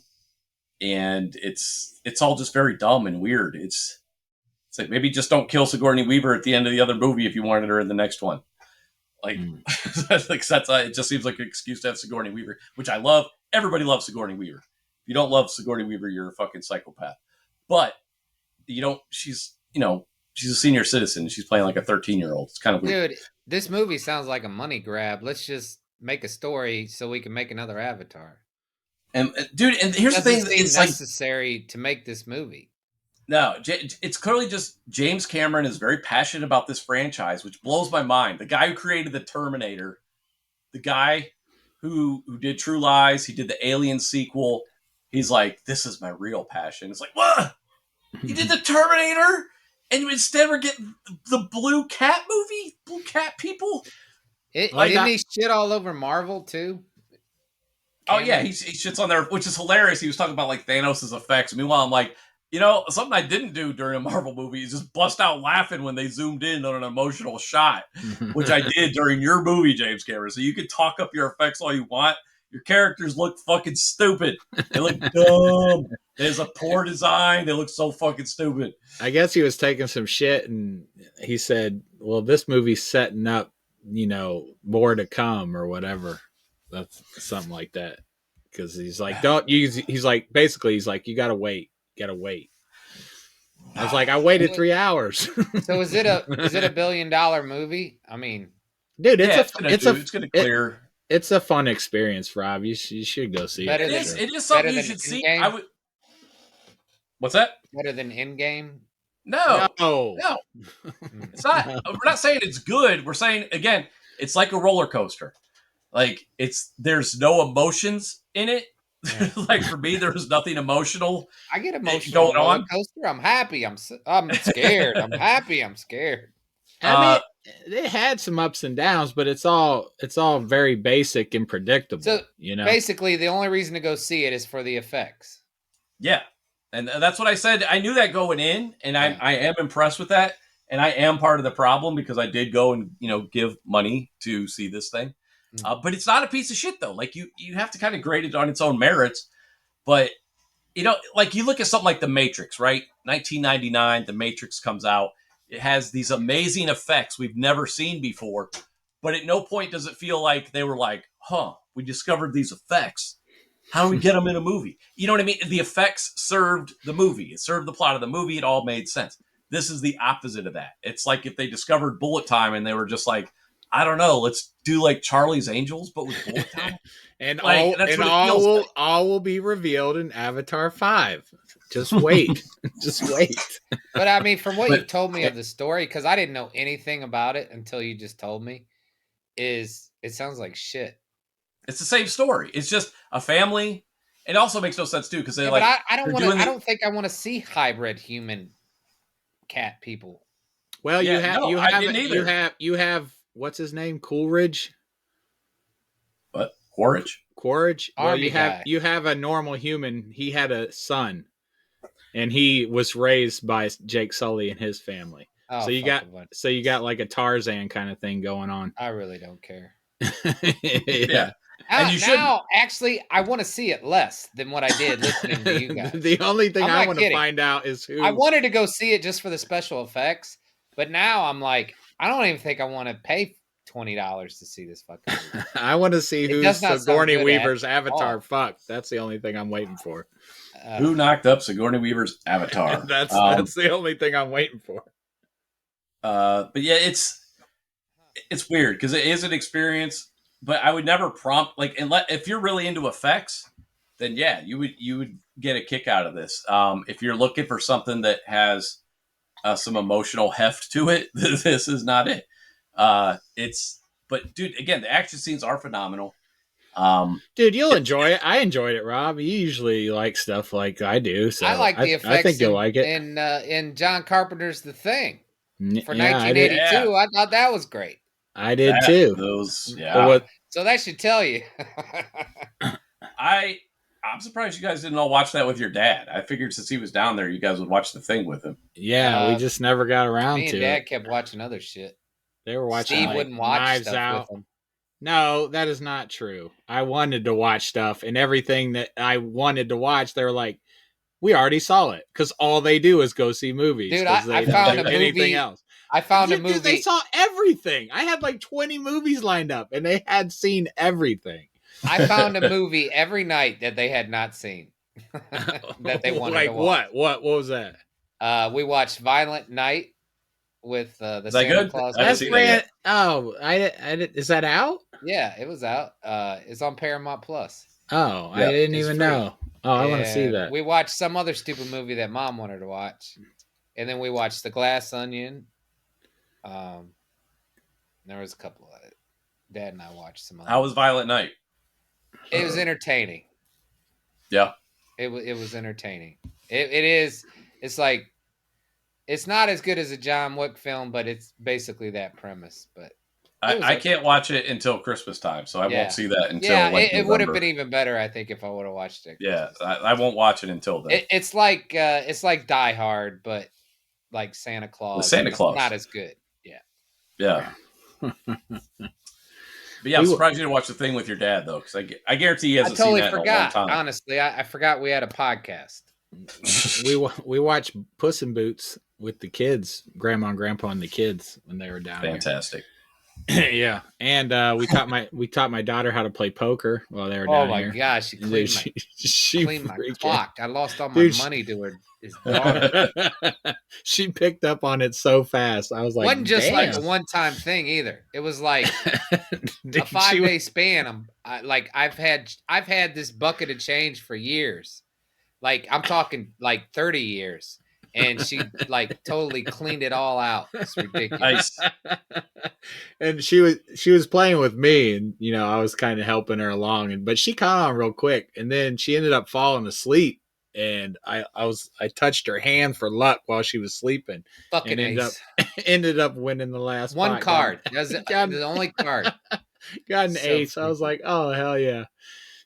it's all just very dumb and weird. It's like, maybe just don't kill Sigourney Weaver at the end of the other movie if you wanted her in the next one. Like, it just seems like an excuse to have Sigourney Weaver, which I love. Everybody loves Sigourney Weaver. If you don't love Sigourney Weaver, you're a fucking psychopath. But she's a senior citizen. She's playing like a 13-year-old. It's kind of weird. Dude, this movie sounds like a money grab. Let's just make a story so we can make another Avatar. And dude, and here's the thing: it's necessary to make this movie. No, it's clearly just James Cameron is very passionate about this franchise, which blows my mind. The guy who created the Terminator, the guy who did True Lies, he did the Alien sequel. He's like, this is my real passion. It's like, what? You did the Terminator, and instead we're getting the Blue Cat movie, Blue Cat people. Didn't he shit all over Marvel too? Cameron? Oh yeah, he shits on there, which is hilarious. He was talking about like Thanos' effects. Meanwhile, I'm like, something I didn't do during a Marvel movie is just bust out laughing when they zoomed in on an emotional shot, which I did during your movie, James Cameron. So you can talk up your effects all you want. Your characters look fucking stupid. They look dumb. There's a poor design. They look so fucking stupid. I guess he was taking some shit and he said, well, this movie's setting up, more to come or whatever. That's something like that. Because he's like, he's like, you gotta wait. I was like, I waited 3 hours. So is it a $1 billion movie? I mean, dude, it's gonna clear. It's a fun experience, Rob. You should go see it. It is something you should see. I would. What's that? Better than Endgame? No. It's not. We're not saying it's good. We're saying again, it's like a roller coaster. Like there's no emotions in it. Yeah. Like for me, there's nothing emotional. I get emotional going on. Coaster. I'm happy. I'm scared. I'm happy. I'm scared. I mean, it had some ups and downs, but it's all very basic and predictable. So basically, the only reason to go see it is for the effects. Yeah, and that's what I said. I knew that going in, and I am impressed with that. And I am part of the problem because I did go and give money to see this thing. But it's not a piece of shit though. Like you have to kind of grade it on its own merits. But like you look at something like The Matrix, right? 1999, The Matrix comes out. It has these amazing effects we've never seen before. But at no point does it feel like they were like, we discovered these effects. How do we get them in a movie? You know what I mean? The effects served the movie. It served the plot of the movie. It all made sense. This is the opposite of that. It's like if they discovered bullet time and they were just like, I don't know, let's do like Charlie's Angels, but with bullet time. And all will be revealed in Avatar 5. Just wait. Just wait. But I mean, from what you told me of the story, because I didn't know anything about it until you just told me, it sounds like shit. It's the same story. It's just a family. It also makes no sense too, because they're but I don't think I want to see hybrid human cat people. Well, you have what's his name? Coolidge? What? Quaritch? Well, you have a normal human. He had a son, and he was raised by Jake Sully and his family. Oh, so you got like a Tarzan kind of thing going on. I really don't care. Yeah. Actually, I want to see it less than what I did listening to you guys. The only thing I want to find out is who. I wanted to go see it just for the special effects, but now I'm like, I don't even think I want to pay $20 to see this fucking movie. I want to see who's Sigourney Weaver's Avatar. Fuck, that's the only thing I'm waiting for. Who knocked up Sigourney Weaver's Avatar? That's the only thing I'm waiting for. But yeah, it's weird because it is an experience. But I would never prompt if you're really into effects, then yeah, you would get a kick out of this. If you're looking for something that has some emotional heft to it, this is not it. But dude, again, the action scenes are phenomenal. Dude, you'll enjoy it. I enjoyed it, Rob. You usually like stuff like I do, so I like the effects. I think you'll like it. In John Carpenter's The Thing for 1982, I thought that was great. I did too. So that should tell you. I'm surprised you guys didn't all watch that with your dad. I figured since he was down there, you guys would watch The Thing with him. Yeah, we just never got around to it. Me and Dad kept watching other shit. They were watching. Steve wouldn't watch Knives stuff Out. with him. No, that is not true. I wanted to watch stuff, and everything that I wanted to watch, they were like, "We already saw it," because all they do is go see movies. Dude, I found a movie. Anything else? I found a movie. Dude, they saw everything. I had like 20 movies lined up, and they had seen everything. I found a movie every night that they had not seen that they wanted to watch. What was that? We watched Violent Night with the Santa Claus. That's brand. Oh, I did. Is that out? Yeah, it was out. It's on Paramount Plus. Oh, I Yeah, didn't It's even free. know. Oh, I want to see And that. we watched some other stupid movie that Mom wanted to watch, and then we watched The Glass Onion. There was a couple of it. Dad and I watched some other. How was Violent Night? It was entertaining. Yeah. It was entertaining. It is. It's like it's not as good as a John Wick film, but it's basically that premise. But I can't watch it until Christmas time, so I won't see that until like it would have November. been even better, I think, if I would have watched it. Yeah, I won't watch it until then. It's like Die Hard, but like Santa Claus. With Santa Claus. Not as good. Yeah. Yeah. But yeah, I'm surprised you didn't watch The Thing with your dad, though, because I guarantee he hasn't seen that in a long time. Honestly, I forgot we had a podcast. we watched Puss in Boots with the kids, Grandma and Grandpa and the kids when they were down Fantastic. Yeah, and we taught my daughter how to play poker while they were down here. Oh my gosh, she cleaned my clock. I lost all my money to her. His daughter. She picked up on it so fast. I was like, wasn't just like a one-time thing either. It was like a 5-day span. I've had this bucket of change for years. Like I'm talking like 30 years. And she like totally cleaned it all out. It's ridiculous. Nice. And she was playing with me, and I was kind of helping her along, but she caught on real quick, and then she ended up falling asleep, and I touched her hand for luck while she was sleeping. Fucking and ended up winning the last one card. That's the only card. Got an ace. I was like, oh hell yeah.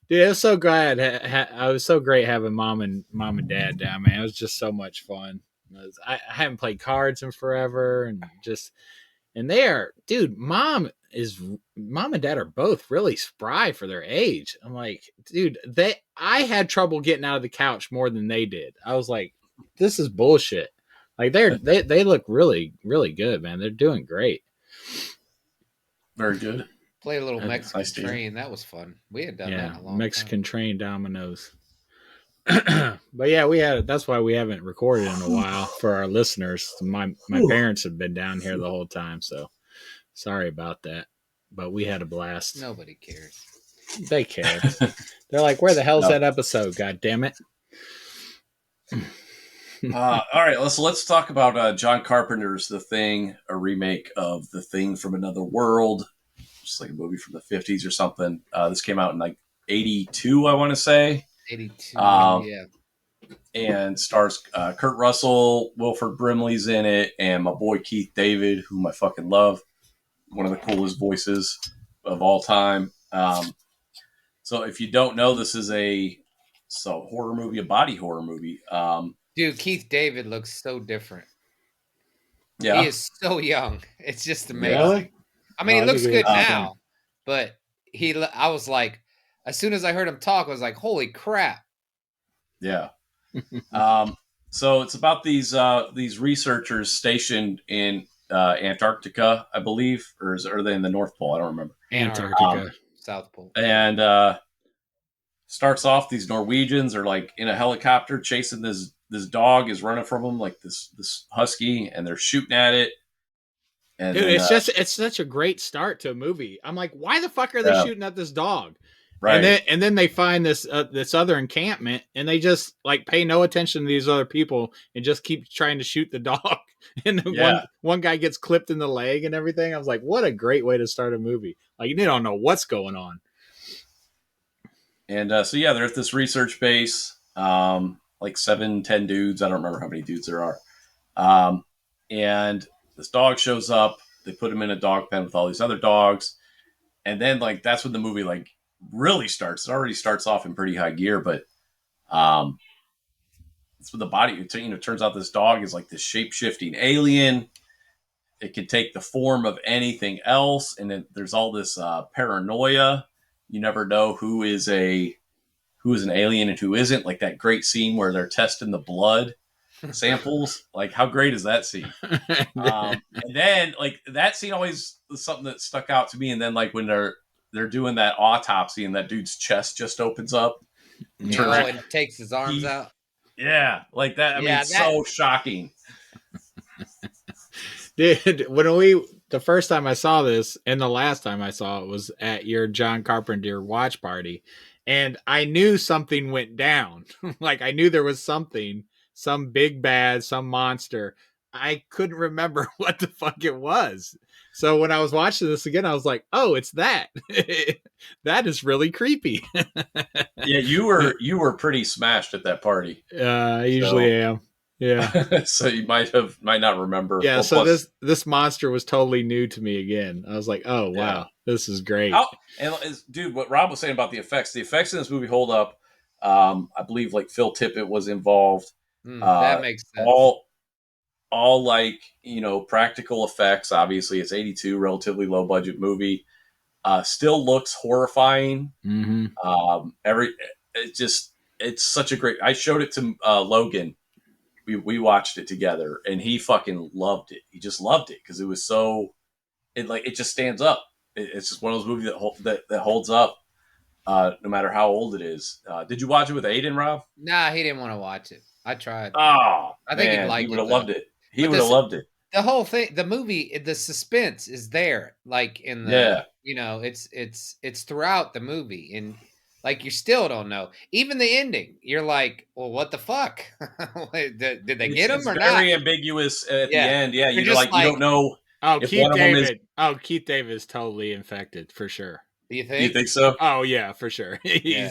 Dude, it was so glad. I was so great having mom and dad down, man. It was just so much fun. I haven't played cards in forever, and they are, dude. Mom and dad are both really spry for their age. I'm like, dude, I had trouble getting out of the couch more than they did. I was like, this is bullshit. Like they look really, really good, man. They're doing great. Very good. Played a little Mexican train. That was fun. We had done that in a long Mexican time. train dominoes. But yeah, that's why we haven't recorded in a while for our listeners. My parents have been down here the whole time, so sorry about that. But we had a blast. Nobody cares. They care. They're like, where the hell's that episode? God damn it. All right, let's talk about John Carpenter's The Thing, a remake of The Thing from Another World. Just like a movie from the 50s or something. This came out in like 82, I want to say. 82, yeah. And stars Kurt Russell, Wilford Brimley's in it, and my boy Keith David, whom I fucking love. One of the coolest voices of all time. So if you don't know, this is a horror movie, a body horror movie. Dude, Keith David looks so different. Yeah. He is so young. It's just amazing. Really? I mean, he looks good now, but I was like, as soon as I heard him talk, I was like, holy crap. Yeah. So it's about these researchers stationed in Antarctica, I believe, or are they in the North Pole? I don't remember. Antarctica. South Pole. And starts off, these Norwegians are like in a helicopter chasing this dog is running from them, like this husky, and they're shooting at it. And dude, then, it's such a great start to a movie. I'm like, why the fuck are they shooting at this dog? Right. And then they find this other encampment, and they just like pay no attention to these other people and just keep trying to shoot the dog. And one guy gets clipped in the leg and everything. I was like, what a great way to start a movie. Like, you don't know what's going on. And so they're at this research base, like 7-10 dudes. I don't remember how many dudes there are. And this dog shows up. They put him in a dog pen with all these other dogs. And then like that's when the movie like really starts. It already starts off in pretty high gear, but it's with the body. It turns out this dog is like this shape-shifting alien. It can take the form of anything else, and then there's all this paranoia. You never know who is an alien and who isn't. Like that great scene where they're testing the blood samples. Like how great is that scene? And then like that scene always was something that stuck out to me. And then like when they're doing that autopsy and that dude's chest just opens up, and takes his arms out. Yeah, like that. I mean, it's so shocking. Dude, the first time I saw this and the last time I saw it was at your John Carpenter watch party. and I knew something went down. Like I knew there was something, some big bad, some monster. I couldn't remember what the fuck it was. So when I was watching this again, I was like, "Oh, it's that." That is really creepy. Yeah, you were pretty smashed at that party. I usually am. Yeah. So you might not remember. Yeah, Well, so plus, this monster was totally new to me again. I was like, "Oh, yeah. wow. This is great." How and dude, what Rob was saying about the effects in this movie hold up. I believe like Phil Tippett was involved. That makes sense. All like, practical effects. Obviously, it's 82, relatively low budget movie. Still looks horrifying. Mm-hmm. It's such a great. I showed it to Logan. We watched it together, and he fucking loved it. He just loved it because it was so. It just stands up. It's just one of those movies that holds up, no matter how old it is. Did you watch it with Aiden, Rob? Nah, he didn't want to watch it. I tried. Oh, I think he'd man, like he would it have though. loved it. He But would have loved it. The whole thing, the movie, the suspense is there. Like in the, it's throughout the movie, and like you still don't know. Even the ending, you're like, well, what the fuck? did they get him It's or very not? ambiguous at the Yeah. end. Yeah, You're you're just like you don't know Oh, if Keith one of them is. David. Oh, Keith David is totally infected for sure. Do you Do you think? think so? Oh yeah, for sure. Yeah.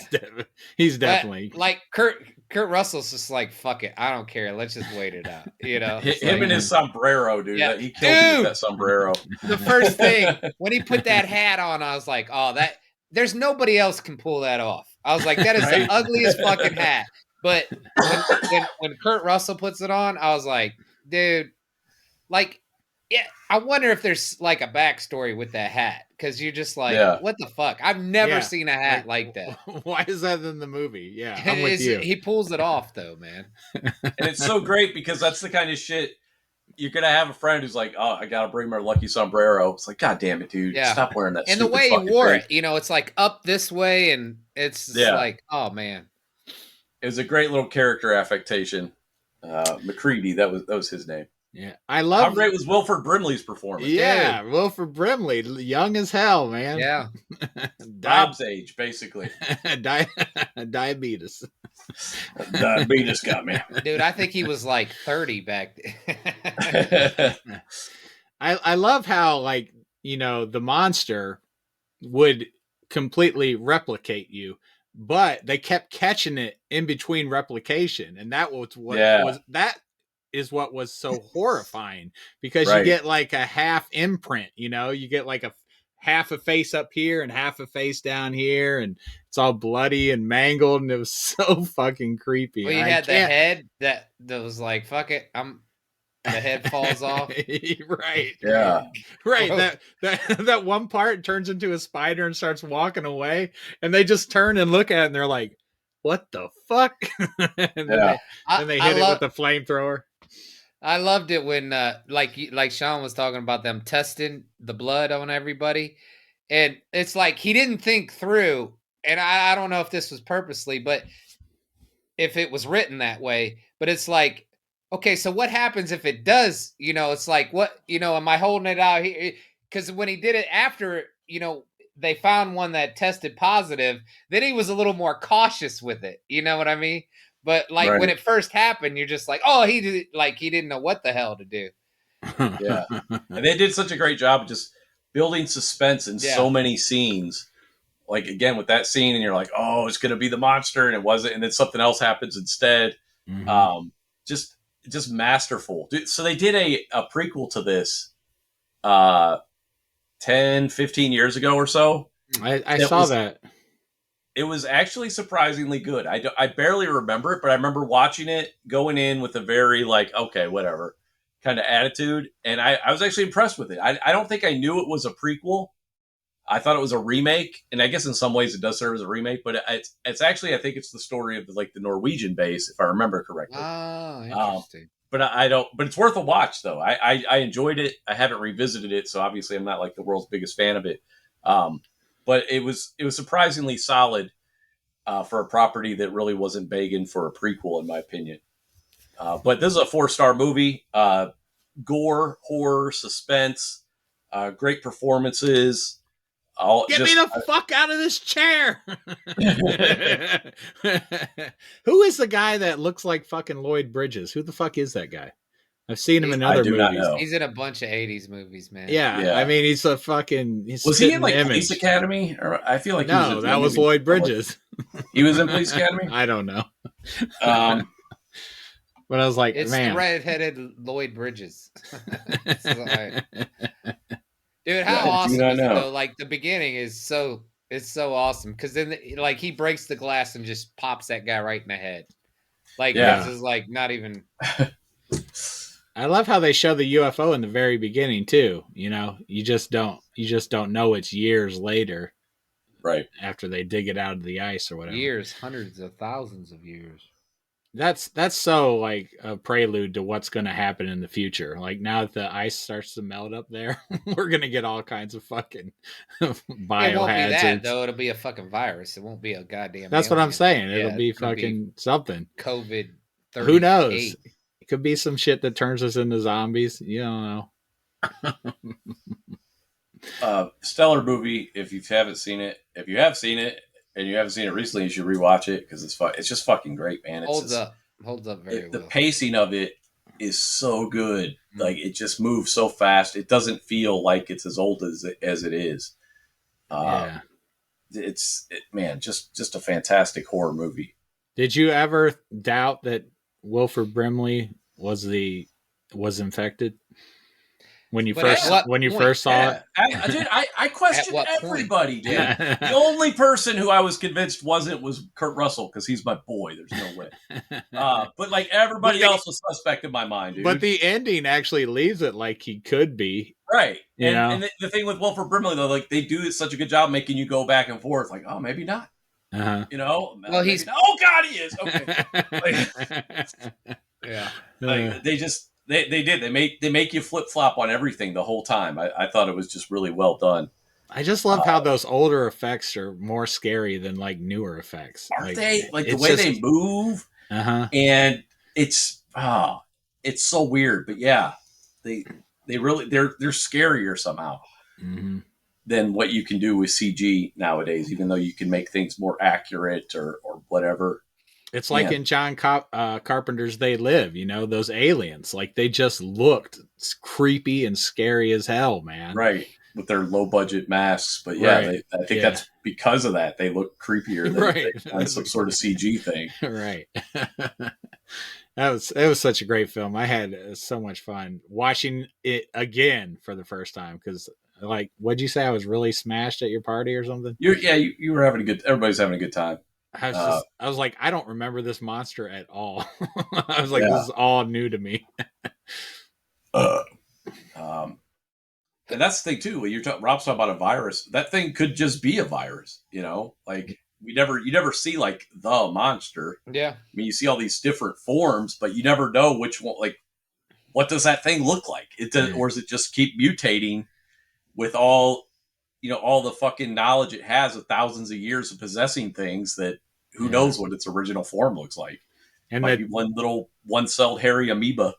He's definitely like Kurt Russell's just like, fuck it, I don't care. Let's just wait it out. It's Him like, and his sombrero, dude. Yeah. He killed me with that sombrero. The first thing when he put that hat on, I was like, oh, there's nobody else can pull that off. I was like, that is the ugliest fucking hat. But when Kurt Russell puts it on, I was like, dude, like, yeah, I wonder if there's like a backstory with that hat, because you're just like, what the fuck? I've never seen a hat like that. Why is that in the movie? Yeah, I'm with you. He pulls it off though, man. And it's so great because that's the kind of shit you're gonna have a friend who's like, oh, I gotta bring my lucky sombrero. It's like, God damn it, dude, stop wearing that. And the way he wore it, it's like up this way, and it's like, oh man, it was a great little character affectation. McCready, that was his name. Yeah, I love. How great was Wilford Brimley's performance? Yeah, dude. Wilford Brimley, young as hell, man. Yeah, Bob's age, basically. Diabetes. Diabetes got me, dude. I think he was like 30 back then. I love how, like, the monster would completely replicate you, but they kept catching it in between replication, and that was what was so horrifying, because you get like a half imprint, you get like a half a face up here and half a face down here, and it's all bloody and mangled, and it was so fucking creepy. Well, you had the head that was like, fuck it, the head falls off. Right. Yeah. Right. That one part turns into a spider and starts walking away, and they just turn and look at it and they're like, what the fuck? And then they hit it with the flamethrower. I loved it when like Sean was talking about them testing the blood on everybody, and it's like he didn't think through, and I don't know if this was purposely, but if it was written that way, but it's like, okay, so what happens if it does, it's like, what, am I holding it out here? Because when he did it after, they found one that tested positive, then he was a little more cautious with it. You know what I mean? But like when it first happened, you're just like, oh, he didn't know what the hell to do. Yeah. And they did such a great job of just building suspense in so many scenes. Like, again, with that scene, and you're like, oh, it's going to be the monster, and it wasn't. And then something else happens instead. Mm-hmm. Just masterful. So they did a prequel to this 10, 15 years ago or so. I saw that. It was actually surprisingly good. I barely remember it, but I remember watching it, going in with a very like, okay, whatever kind of attitude. And I was actually impressed with it. I don't think I knew it was a prequel. I thought it was a remake. And I guess in some ways it does serve as a remake, but it's actually, I think it's the story of the Norwegian base, if I remember correctly. Oh, interesting. But it's worth a watch though. I enjoyed it. I haven't revisited it, so obviously I'm not like the world's biggest fan of it. But it was surprisingly solid for a property that really wasn't begging for a prequel, in my opinion. But this is a 4-star movie. Gore, horror, suspense, great performances. Get me the fuck out of this chair. Who is the guy that looks like fucking Lloyd Bridges? Who the fuck is that guy? I've seen him in other movies. Not know. He's in a bunch of 80s movies, man. Yeah. I mean, he's a fucking. Was he in like Police Academy? Or I feel like no, that was Lloyd Bridges. He was in Police Academy. I don't know. But I was like, it's man, the red-headed Lloyd Bridges. Dude, how awesome is it though? Like the beginning is so awesome because then like he breaks the glass and just pops that guy right in the head. Like this is like not even. I love how they show the UFO in the very beginning too. You know, you just don't know it's years later, right? After they dig it out of the ice or whatever. Years, hundreds of thousands of years. That's so like a prelude to what's going to happen in the future. Like now that the ice starts to melt up there, we're going to get all kinds of fucking biohazards. It won't be that though. It'll be a fucking virus. It won't be a goddamn. That's what I'm saying. It'll be fucking something. COVID. Who knows? It could be some shit that turns us into zombies. You don't know. Stellar movie. If you haven't seen it, if you have seen it and you haven't seen it recently, you should rewatch it because it's just fucking great, man. It holds up very well. The pacing of it is so good. Mm-hmm. Like it just moves so fast. It doesn't feel like it's as old as it is. It's just a fantastic horror movie. Did you ever doubt that Wilford Brimley was infected? When you first saw it, I questioned everybody. Dude. The only person who I was convinced wasn't was Kurt Russell because he's my boy. There's no way. But like everybody else was suspect in my mind, dude. But the ending actually leaves it like he could be, right? And the thing with Wilford Brimley though, like they do such a good job making you go back and forth. Like, oh, maybe not. You know? Well, he's oh god, he is. Okay. Like, they just. They did. They make you flip flop on everything the whole time. I thought it was just really well done. I just love how those older effects are more scary than like newer effects. Aren't they? Like the way they move, and it's so weird. But yeah, they really they're scarier somehow than what you can do with CG nowadays. Even though you can make things more accurate or whatever. It's like in John Carpenter's They Live, you know, those aliens. Like, they just looked creepy and scary as hell, man. Right. With their low-budget masks. But, I think that's because of that. They look creepier than some sort of CG thing. Right. It was such a great film. I had so much fun watching it again for the first time. Because, like, what'd you say? I was really smashed at your party or something? You were having everybody's having a good time. I was like, I don't remember this monster at all. I was like, this is all new to me. And that's the thing too. When Rob's talking about a virus, that thing could just be a virus. You know, like you never see like the monster. Yeah. I mean, you see all these different forms, but you never know which one. Like, what does that thing look like? Or does it just keep mutating with all the fucking knowledge it has of thousands of years of possessing things that who knows what its original form looks like. And might be one little one-celled hairy amoeba.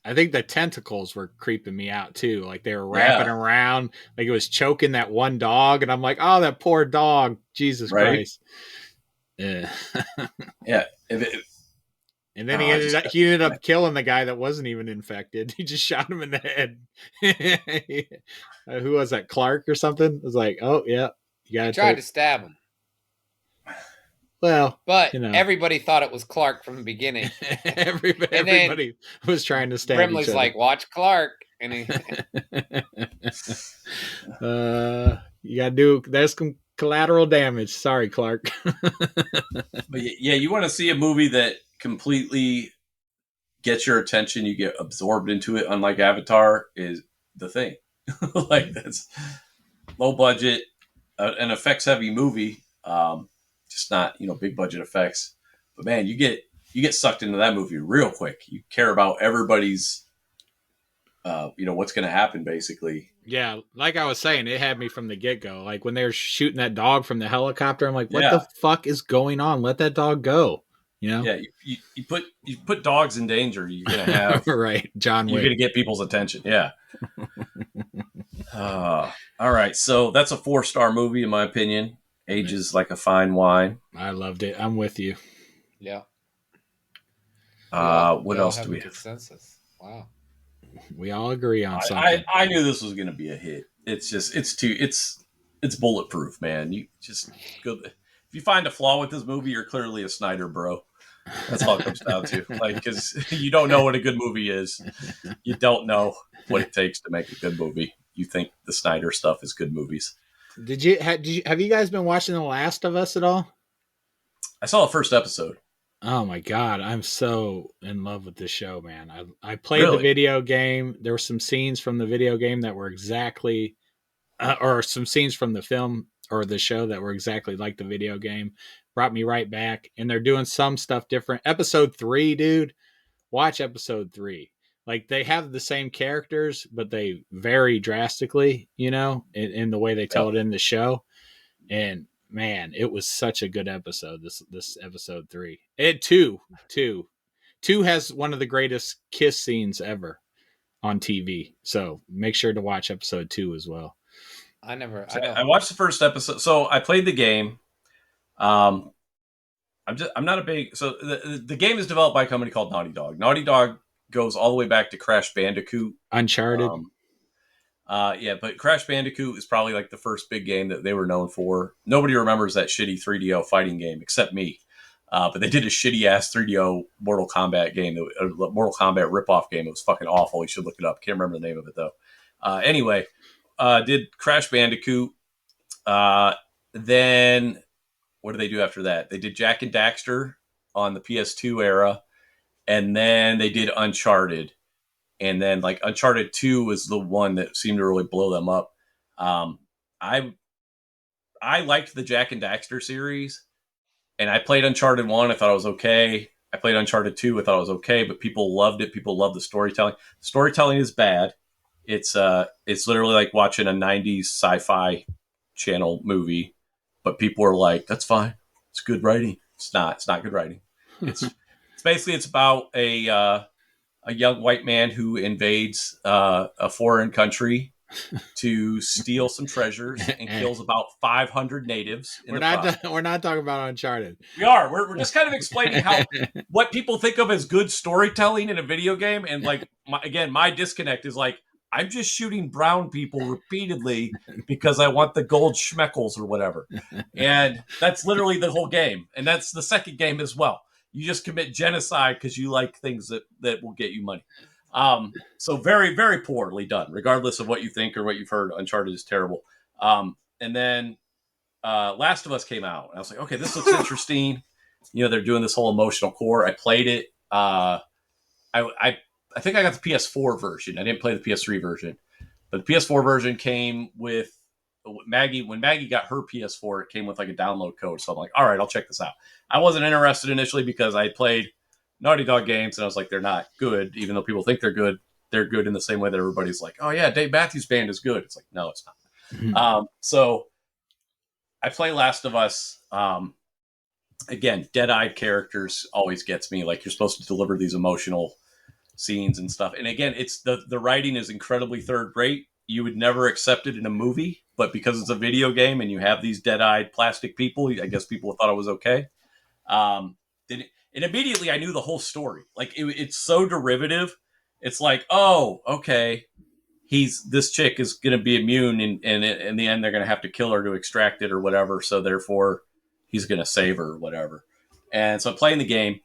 I think the tentacles were creeping me out too. Like they were wrapping around, like it was choking that one dog. And I'm like, oh, that poor dog. Jesus Christ. Yeah. And then he ended up killing the guy that wasn't even infected. He just shot him in the head. Who was that? Clark or something? It was like, oh yeah, you got to tried to stab him. Well, but everybody thought it was Clark from the beginning. everybody was trying to stab. Brimley's like, watch Clark, and he. You got to do. There's some collateral damage. Sorry, Clark. But yeah, you want to see a movie that completely gets your attention, you get absorbed into it, unlike Avatar, is The Thing. Like that's low budget, an effects heavy movie, just not big budget effects, but man, you get sucked into that movie real quick. You care about everybody's what's going to happen basically. Yeah, like I was saying, it had me from the get-go. Like when they were shooting that dog from the helicopter, I'm like, what the fuck is going on? Let that dog go. Yeah, you put dogs in danger, you're gonna have right, John Wick. You're gonna get people's attention. Yeah. All right, so that's a 4-star movie in my opinion. Ages like a fine wine. I loved it. I'm with you. Yeah. We What all else have do a we have? consensus. Wow. We all agree on I, something. I knew this was going to be a hit. It's just it's bulletproof, man. You just go. If you find a flaw with this movie, you're clearly a Snyder bro. That's all it comes down to. Like, because you don't know what a good movie is. You don't know what it takes to make a good movie. You think the Snyder stuff is good movies. Have you guys been watching The Last of Us at all? I saw the first episode. Oh my god, I'm so in love with this show, man. I played the Really? video game. There were some scenes from the video game that were exactly or some scenes from the film or the show that were exactly like the video game. Brought me right back, and they're doing some stuff different. Episode 3, dude. Watch episode 3. Like, they have the same characters, but they vary drastically, in the way they tell Yep. it in the show. And man, it was such a good episode. This episode 3. It two has one of the greatest kiss scenes ever on TV. So make sure to watch episode 2 as well. So I I don't. watched the first episode. So I played the game. Um, I'm not a big. So the game is developed by a company called Naughty Dog. Naughty Dog goes all the way back to Crash Bandicoot. Uncharted. Um, yeah, but Crash Bandicoot is probably like the first big game that they were known for. Nobody remembers that shitty 3DO fighting game except me. But they did a shitty ass 3DO Mortal Kombat game, a Mortal Kombat ripoff game. It was fucking awful. You should look it up. Can't remember the name of it though. Anyway, did Crash Bandicoot. Then what did they do after that? They did Jack and Daxter on the PS2 era, and then they did Uncharted. And then like Uncharted 2 was the one that seemed to really blow them up. Um, I I liked the Jack and Daxter series, and I played Uncharted 1. I thought it was okay. I played Uncharted 2. I thought it was okay, but people loved it. People loved the storytelling. Storytelling is bad. It's literally like watching a 90s sci-fi channel movie, but people are like, that's fine. It's good writing. It's not. It's not good writing. It's basically it's about a young white man who invades a foreign country to steal some treasures and kills about 500 natives in we're the not process. we're not talking about Uncharted. We are. We're just kind of explaining how what people think of as good storytelling in a video game, and like my disconnect is like I'm just shooting brown people repeatedly because I want the gold schmeckles or whatever, and that's literally the whole game, and that's the second game as well. You just commit genocide because you like things that will get you money. So very very poorly done, regardless of what you think or what you've heard. Uncharted is terrible. And then Last of Us came out, and I was like, okay, this looks interesting. They're doing this whole emotional core. I played it. I think I got the PS4 version. I didn't play the PS3 version, but the PS4 version came with Maggie. When Maggie got her PS4, it came with like a download code. So I'm like, all right, I'll check this out. I wasn't interested initially because I played Naughty Dog games, and I was like, they're not good, even though people think they're good. They're good in the same way that everybody's like, oh yeah, Dave Matthews Band is good. It's like, no, it's not. So I play Last of Us. Again, dead-eyed characters always gets me. Like, you're supposed to deliver these emotional scenes and stuff. And again, it's the writing is incredibly third rate. You would never accept it in a movie, but because it's a video game and you have these dead-eyed plastic people, I guess people thought it was okay. And immediately I knew the whole story. Like it's so derivative. It's like, oh, okay, this chick is going to be immune, and in the end they're going to have to kill her to extract it or whatever. So therefore, he's going to save her or whatever. And so I'm playing the game.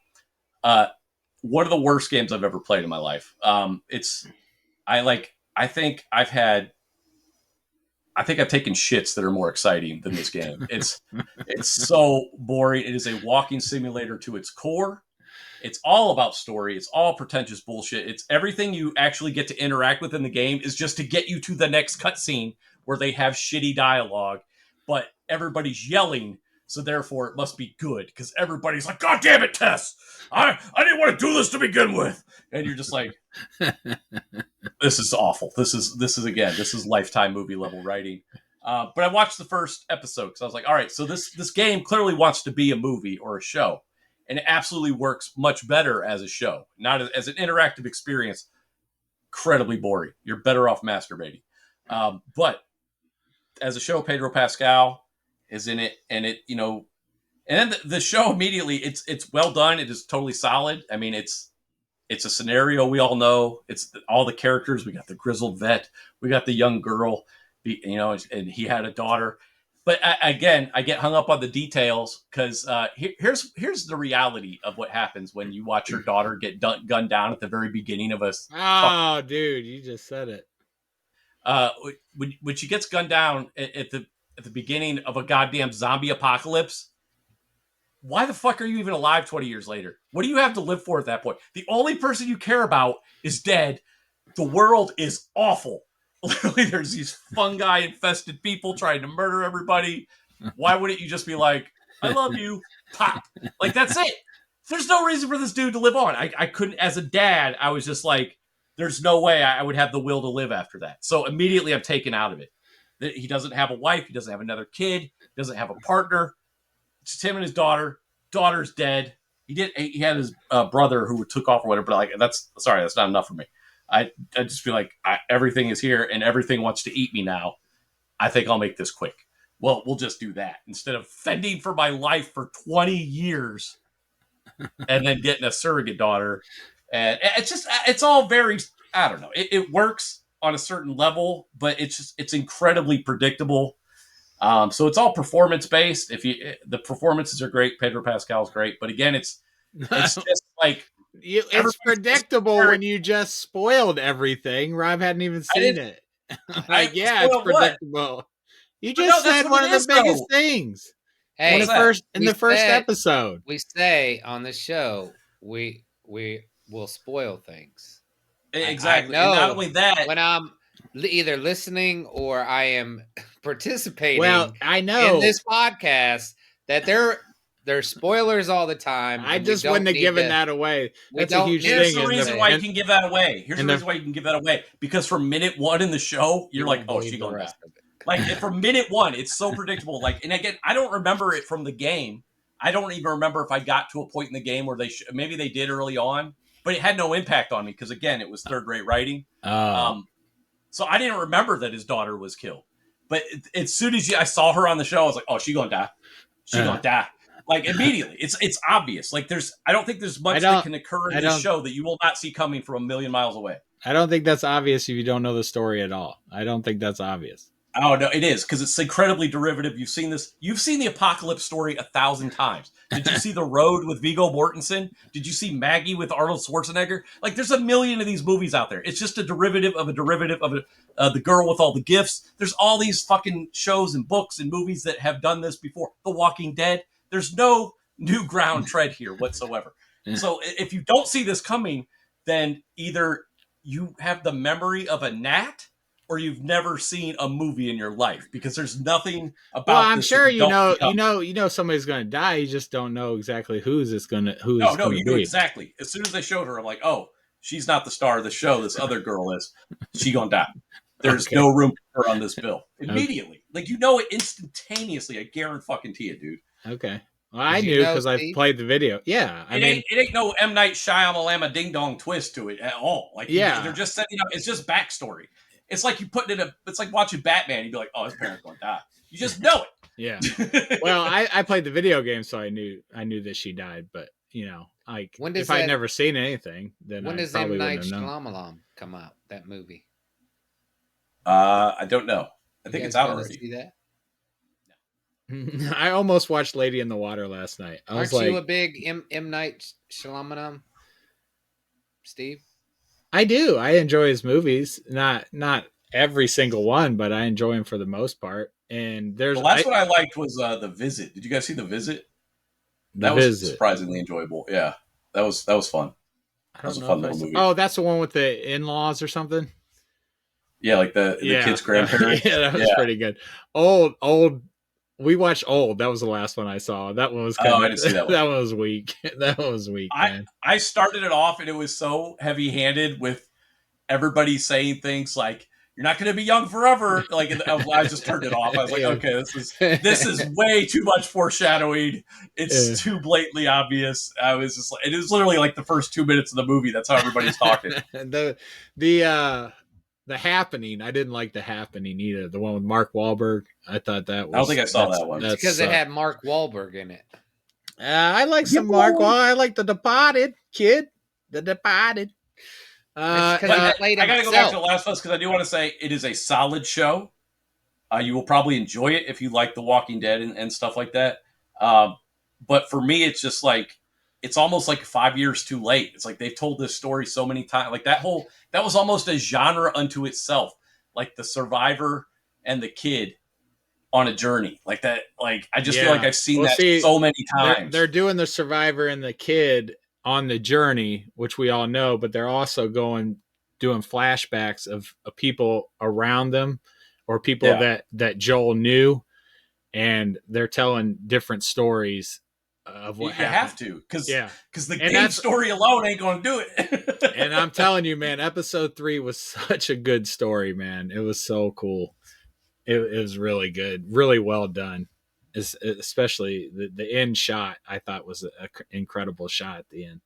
One of the worst games I've ever played in my life. I think I've taken shits that are more exciting than this game. It's so boring. It is a walking simulator to its core. It's all about story. It's all pretentious bullshit. It's everything you actually get to interact with in the game is just to get you to the next cutscene where they have shitty dialogue, but everybody's yelling, so therefore it must be good because everybody's like, God damn it, Tess! I didn't want to do this to begin with. And you're just like, this is awful. This is Lifetime movie level writing. But I watched the first episode because I was like, all right, so this game clearly wants to be a movie or a show. And it absolutely works much better as a show, not as an interactive experience. Incredibly boring. You're better off masturbating. But as a show, Pedro Pascal is in it, and it, and then the show immediately, it's well done. It is totally solid. I mean, it's a scenario we all know. It's all the characters. We got the grizzled vet. We got the young girl, and he had a daughter. But I get hung up on the details because here's the reality of what happens when you watch your daughter get gunned down at the very beginning of a. Oh, dude, you just said it. When she gets gunned down at the beginning of a goddamn zombie apocalypse, why the fuck are you even alive 20 years later? What do you have to live for at that point? The only person you care about is dead. The world is awful. Literally, there's these fungi-infested people trying to murder everybody. Why wouldn't you just be like, I love you, pop? Like, that's it. There's no reason for this dude to live on. I couldn't, as a dad, I was just like, there's no way I would have the will to live after that. So immediately I'm taken out of it. He doesn't have a wife. He doesn't have another kid. He doesn't have a partner. It's just him and his daughter. Daughter's dead. He had his brother who took off or whatever, but like, that's not enough for me. I just feel like everything is here and everything wants to eat me now. I think I'll make this quick. Well, we'll just do that instead of fending for my life for 20 years and then getting a surrogate daughter. And it's all very, I don't know. It works on a certain level, but it's incredibly predictable. So it's all performance based. The performances are great. Pedro Pascal's great, but again, it's just like, it's predictable when you just spoiled everything. Rob hadn't even seen it. Like, yeah, it's predictable. What? You just said one of the biggest things. Hey, in the first episode. We say on the show, we will spoil things. Exactly. I know, and not only that, when I'm either listening or I am participating I know in this podcast, that there's spoilers all the time. I just wouldn't have given that away. That's a huge thing. Here's the reason why you can give that away. Because from minute one in the show, you're like, oh, she's going back. Like, from minute one, it's so predictable. Like, and again, I don't remember it from the game. I don't even remember if I got to a point in the game where maybe they did early on, but it had no impact on me because, again, it was third-rate writing. So I didn't remember that his daughter was killed. But as soon as I saw her on the show, I was like, oh, she's going to die. She's going to die. Like, immediately. It's obvious. Like, I don't think there's much that can occur in this show that you will not see coming from a million miles away. I don't think that's obvious if you don't know the story at all. I don't think that's obvious. Oh, no, it is, because it's incredibly derivative. You've seen this. You've seen the Apocalypse story 1,000 times. Did you see The Road with Viggo Mortensen? Did you see Maggie with Arnold Schwarzenegger? Like, there's a million of these movies out there. It's just a derivative of The Girl with All the Gifts. There's all these fucking shows and books and movies that have done this before. The Walking Dead. There's no new ground tread here whatsoever. So if you don't see this coming, then either you have the memory of a gnat, or you've never seen a movie in your life, because there's nothing about. Well, I'm sure you know somebody's going to die. You just don't know exactly who's going to. No, you know exactly. As soon as they showed her, I'm like, oh, she's not the star of the show. This other girl is. She gonna die. There's no room for her on this bill immediately. Okay. Like, you know it instantaneously. I guarantee it, dude. Okay. Well, I knew because I played the video. Yeah, it ain't no M. Night Shyamalan ding dong twist to it at all. Like, they're just setting up. It's just backstory. It's like you put it in it's like watching Batman. You'd be like, oh, his parents gonna die. You just know it. Yeah. Well, I played the video game, so I knew that she died. But like, if I'd never seen anything, then when does M. Night Shyamalan come out? That movie. I don't know. I think it's out already. See that? No. I almost watched Lady in the Water last night. Aren't you a big M. Night Shyamalan, Steve? I do. I enjoy his movies. Not every single one, but I enjoy him for the most part. And the last one I liked was The Visit. Did you guys see The Visit? That was surprisingly enjoyable. Yeah, that was fun. That was a fun little movie. Oh, that's the one with the in-laws or something. Yeah, like the kid's grandparents. Yeah, that was pretty good. Old. We watched Old. That was the last one I saw. That one was I didn't see that one. That one was weak. That was weak, man. I started it off, and it was so heavy-handed with everybody saying things like, you're not going to be young forever. Like, I just turned it off. I was like, okay, this is way too much foreshadowing. It's too blatantly obvious. I was just like, it was literally like the first 2 minutes of the movie. That's how everybody's talking. The The Happening. I didn't like The Happening either. The one with Mark Wahlberg. I thought that was. I don't think I saw that one. It's because it had Mark Wahlberg in it. I like some Mark Wahlberg. I like The Departed, kid. The Departed. I gotta go back to The Last of Us because I do want to say it is a solid show. You will probably enjoy it if you like The Walking Dead and stuff like that. But for me, it's just like it's almost like 5 years too late. It's like they've told this story so many times. Like that was almost a genre unto itself. Like the survivor and the kid on a journey like that. Like I just feel like I've seen so many times. They're doing the survivor and the kid on the journey, which we all know, but they're also doing flashbacks of people around them or people that Joel knew, and they're telling different stories of what happened. You have to, because the game story alone ain't going to do it. And I'm telling you, man, episode 3 was such a good story, man. It was so cool. It was really good, really well done. Especially the end shot, I thought was an incredible shot at the end.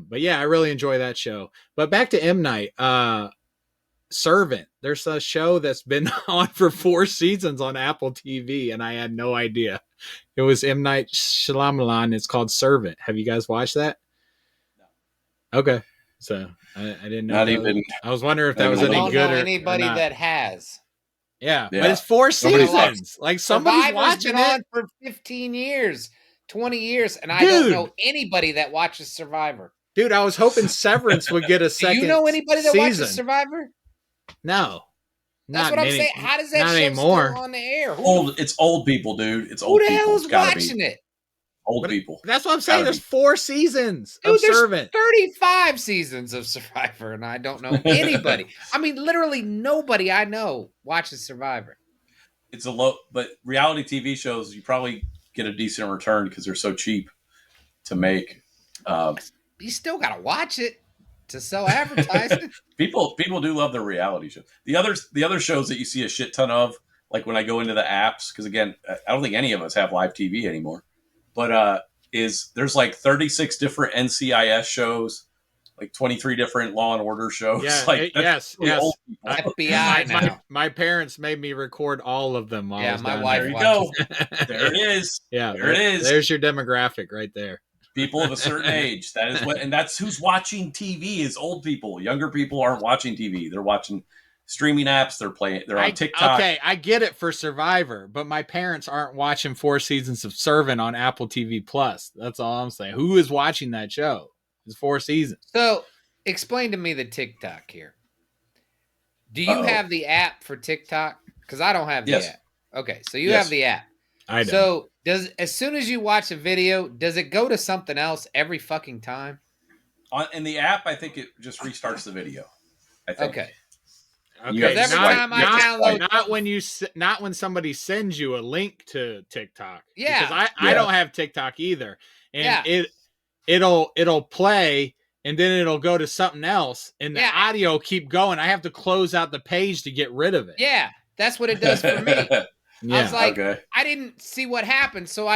But yeah, I really enjoy that show. But back to M. Night, Servant. There's a show that's been on for 4 seasons on Apple TV, and I had no idea. It was M. Night Shyamalan. It's called Servant. Have you guys watched that? No. Okay, so I didn't know. I was wondering if that was any good. I don't know anybody that has. Yeah, but it's 4 seasons. Like somebody's watching it on for 15 years, 20 years, and I don't know anybody that watches Survivor. Dude, I was hoping Severance would get a second. Do you know anybody that watches Survivor? No. That's what I'm saying. How does that show anymore. Still on the air? It's old people, dude. It's old people. Who the hell is watching it? Old people. That's what I'm saying. There's 4 seasons of Servant. 35 seasons of Survivor, and I don't know anybody. I mean, literally nobody I know watches Survivor. It's but reality TV shows, you probably get a decent return because they're so cheap to make. You still got to watch it to sell advertising. People do love their reality shows. The other shows that you see a shit ton of, like when I go into the apps, because again, I don't think any of us have live TV anymore. But there's like 36 different NCIS shows, like 23 different Law and Order shows. Yeah, like yes. FBI now. My parents made me record all of them. While I was my wife. There you go. There it is. Yeah, there it is. There's your demographic right there. People of a certain age. That is and that's who's watching TV is old people. Younger people aren't watching TV. They're watching streaming apps. They're on TikTok. Okay, I get it for Survivor, but my parents aren't watching 4 seasons of Servant on Apple TV Plus. That's all I'm saying. Who is watching that show? It's 4 seasons. So explain to me the TikTok here. Do you have the app for TikTok? Because I don't have the app. Okay, so you have the app. I don't. So as soon as you watch a video, does it go to something else every fucking time? In the app, I think it just restarts the video. I think. Okay. Okay. Every time I download, not when somebody sends you a link to TikTok. Yeah, because I don't have TikTok either, and it'll play, and then it'll go to something else, and the audio keep going. I have to close out the page to get rid of it. Yeah, that's what it does for me. Yeah. I was like, I didn't see what happened, so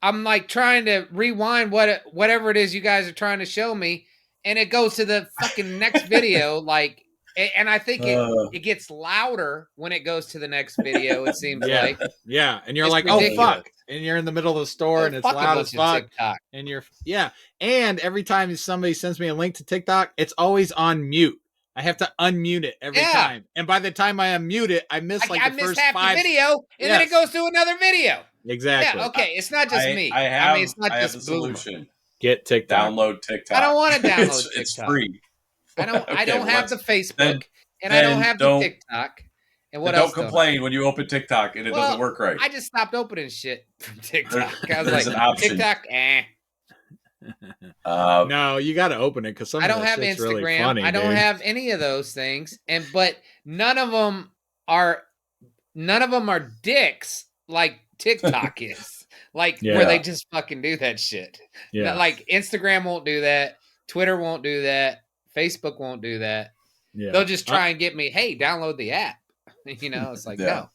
I'm like trying to rewind whatever it is you guys are trying to show me, and it goes to the fucking next video, like. And I think it gets louder when it goes to the next video, it seems like. Yeah, and you're it's like, ridiculous. oh, fuck. And you're in the middle of the store, and it's loud as fuck. TikTok. And and every time somebody sends me a link to TikTok, it's always on mute. I have to unmute it every time. And by the time I unmute it, I miss the first half 5 the video, and then it goes to another video. Exactly. Yeah, okay. It's not just me. It's not just the solution. Get TikTok. Download TikTok. I don't want to download TikTok. It's free. I don't have the Facebook, and I don't have the TikTok. And what else? Don't complain when you open TikTok and it doesn't work right. I just stopped opening shit from TikTok. I was there's like, an option. TikTok, no, you got to open it because some. I don't have Instagram. Really funny, I don't have any of those things, but none of them are dicks like TikTok is. Like where they just fucking do that shit. Yeah. Like Instagram won't do that. Twitter won't do that. Facebook won't do that. Yeah. They'll just try and get me, hey, download the app. It's like, no.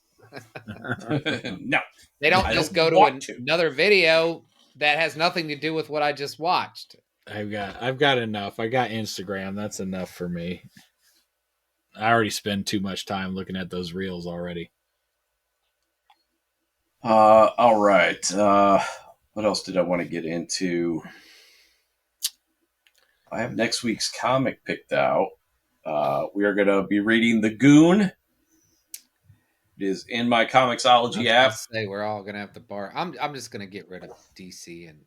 No. They don't just go to another video that has nothing to do with what I just watched. I've got enough. I got Instagram. That's enough for me. I already spend too much time looking at those reels already. All right. What else did I want to get into? I have next week's comic picked out. We are going to be reading The Goon. It is in my Comixology app. Say we're all gonna have to borrow. I'm just gonna get rid of DC and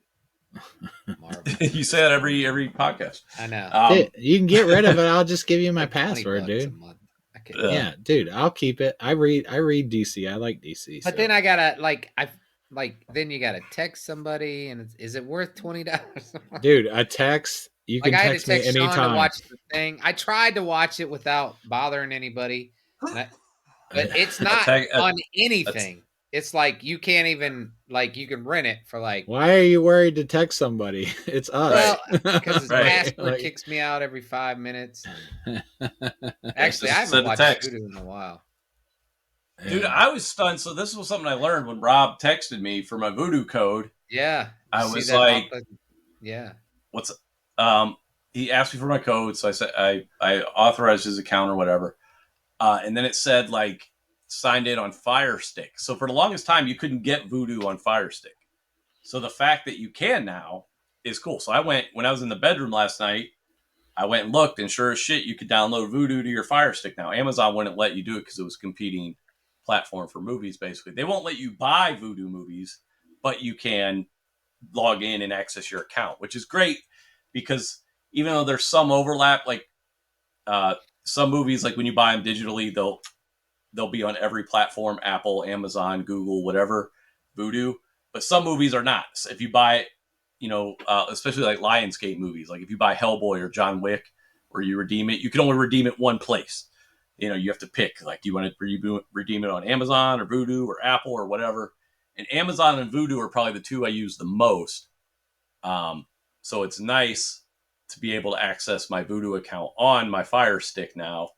Marvel. You say that every podcast. I know. Dude, you can get rid of it. I'll just give you my Like password, dude. a month. Yeah, dude, I'll keep it. I read DC. I like DC. But then I gotta then you gotta text somebody, and is it worth $20? Dude, a text. You can I had text to text me Sean anytime. to watch the thing. I tried to watch it without bothering anybody, but it's not on anything. It's like you can't even you can rent it for Why are you worried to text somebody? It's us. Well, because his password kicks me out every 5 minutes. Actually, I haven't watched Voodoo in a while. Dude, I was stunned. So this was something I learned when Rob texted me for my Voodoo code. Yeah, I was like, yeah. What's he asked me for my code, so I said I authorized his account or whatever. And then it said signed in on Fire Stick. So for the longest time you couldn't get Voodoo on Fire Stick. So the fact that you can now is cool. So when I was in the bedroom last night, I went and looked, and sure as shit, you could download Voodoo to your Fire Stick now. Amazon wouldn't let you do it because it was competing platform for movies, basically. They won't let you buy Voodoo movies, but you can log in and access your account, which is great because even though there's some overlap, some movies, when you buy them digitally, they'll be on every platform, Apple, Amazon, Google, whatever, Voodoo. But some movies are not. So if you buy it, especially Lionsgate movies, if you buy Hellboy or John Wick, where you redeem it, you can only redeem it one place. You have to pick, do you want to redeem it on Amazon or Voodoo or Apple or whatever. And Amazon and Voodoo are probably the two I use the most. So it's nice to be able to access my Voodoo account on my Fire Stick now,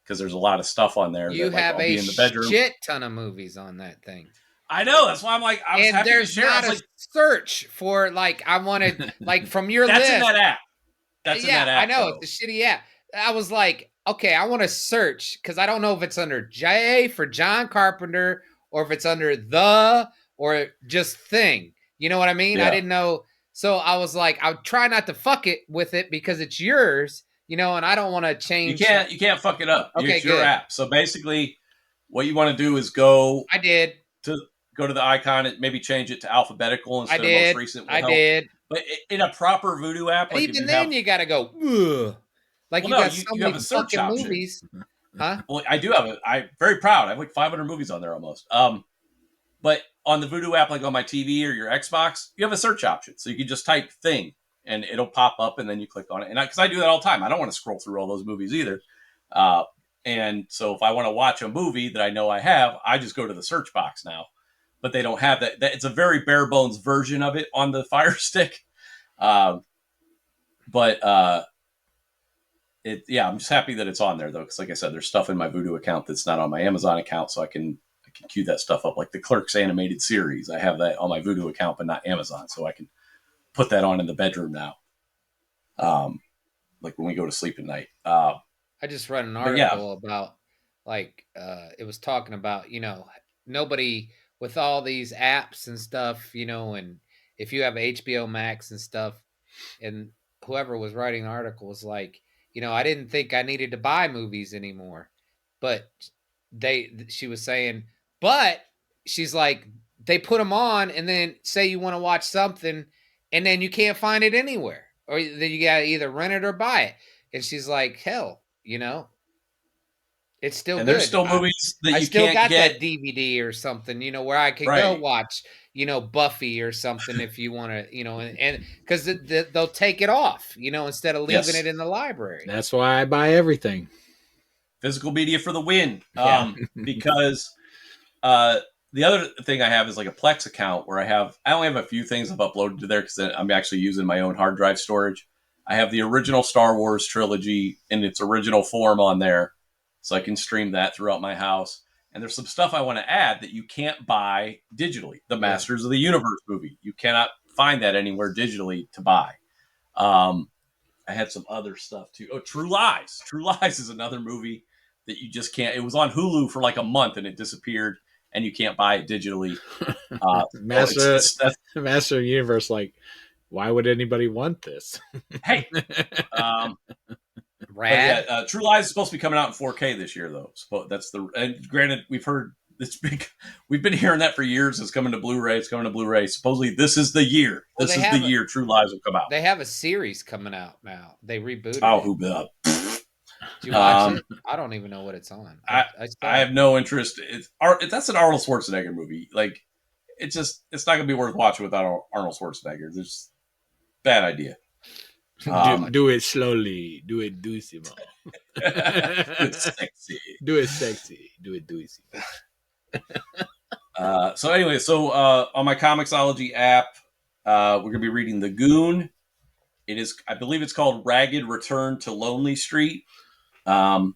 because there's a lot of stuff on there. You have I'll be in the bedroom. Shit ton of movies on that thing. I know. That's why I'm I was happy to share. There's not a search for I wanted from your that's list. That's in that app. That's in that app. I know. Though. It's a shitty app. I was okay, I want to search because I don't know if it's under J for John Carpenter or if it's under the or just thing. You know what I mean? Yeah. I didn't know. So I was I'll try not to fuck it with it because it's yours, and I don't want to change. You can't fuck it up. Okay, it's your app. So basically what you want to do is go to the icon and maybe change it to alphabetical instead of most recent. I did. But in a proper Voodoo app, even then you got to go, ugh. You have a search option. Movies. Huh? Well, I do have I'm very proud. I have 500 movies on there almost. But on the Voodoo app, on my TV or your Xbox, you have a search option. So you can just type thing and it'll pop up and then you click on it. And because I do that all the time. I don't want to scroll through all those movies either. And so if I want to watch a movie that I know I have, I just go to the search box now. But they don't have that. It's a very bare bones version of it on the Fire Stick. I'm just happy that it's on there though, because like I said, there's stuff in my Voodoo account that's not on my Amazon account, so I can queue that stuff up. Like the Clerks animated series, I have that on my Voodoo account, but not Amazon, so I can put that on in the bedroom now. When we go to sleep at night. I just read an article about it was talking about nobody with all these apps and stuff, and if you have HBO Max and stuff, and whoever was writing the article was I didn't think I needed to buy movies anymore, but she was saying, but she's they put them on and then say you want to watch something and then you can't find it anywhere, or then you got to either rent it or buy it. And she's hell, it's still and good. There's still movies that you still can't got get. that DVD or something, where I can go watch, Buffy or something if you want to, and because they'll take it off, instead of leaving it in the library. That's why I buy everything. Physical media for the win. Because the other thing I have is a Plex account where I only have a few things I've uploaded to there because I'm actually using my own hard drive storage. I have the original Star Wars trilogy in its original form on there, so I can stream that throughout my house. And there's some stuff I want to add that you can't buy digitally. The Masters of the Universe movie. You cannot find that anywhere digitally to buy. I had some other stuff too. Oh, True Lies. True Lies is another movie that you just can't. It was on Hulu for like a month and it disappeared, and you can't buy it digitally. Master of the Universe, like, why would anybody want this? Hey, Rad. but yeah, True Lies is supposed to be coming out in 4K this year, though. So that's and granted, we've heard this big. We've been hearing that for years. It's coming to Blu-ray. It's coming to Blu-ray. Supposedly, this is the year. Well, this is the year True Lies will come out. They have a series coming out now. They rebooted. Oh, it. who Did you watch it? I don't even know what it's on. I have no interest. That's an Arnold Schwarzenegger movie. Like, it's not going to be worth watching without Arnold Schwarzenegger. There's bad idea. Do it slowly. Do it doucement. It's sexy. Do it sexy. Do it doucement. So anyway, on my Comixology app, we're going to be reading The Goon. It is, I believe it's called Ragged Return to Lonely Street, or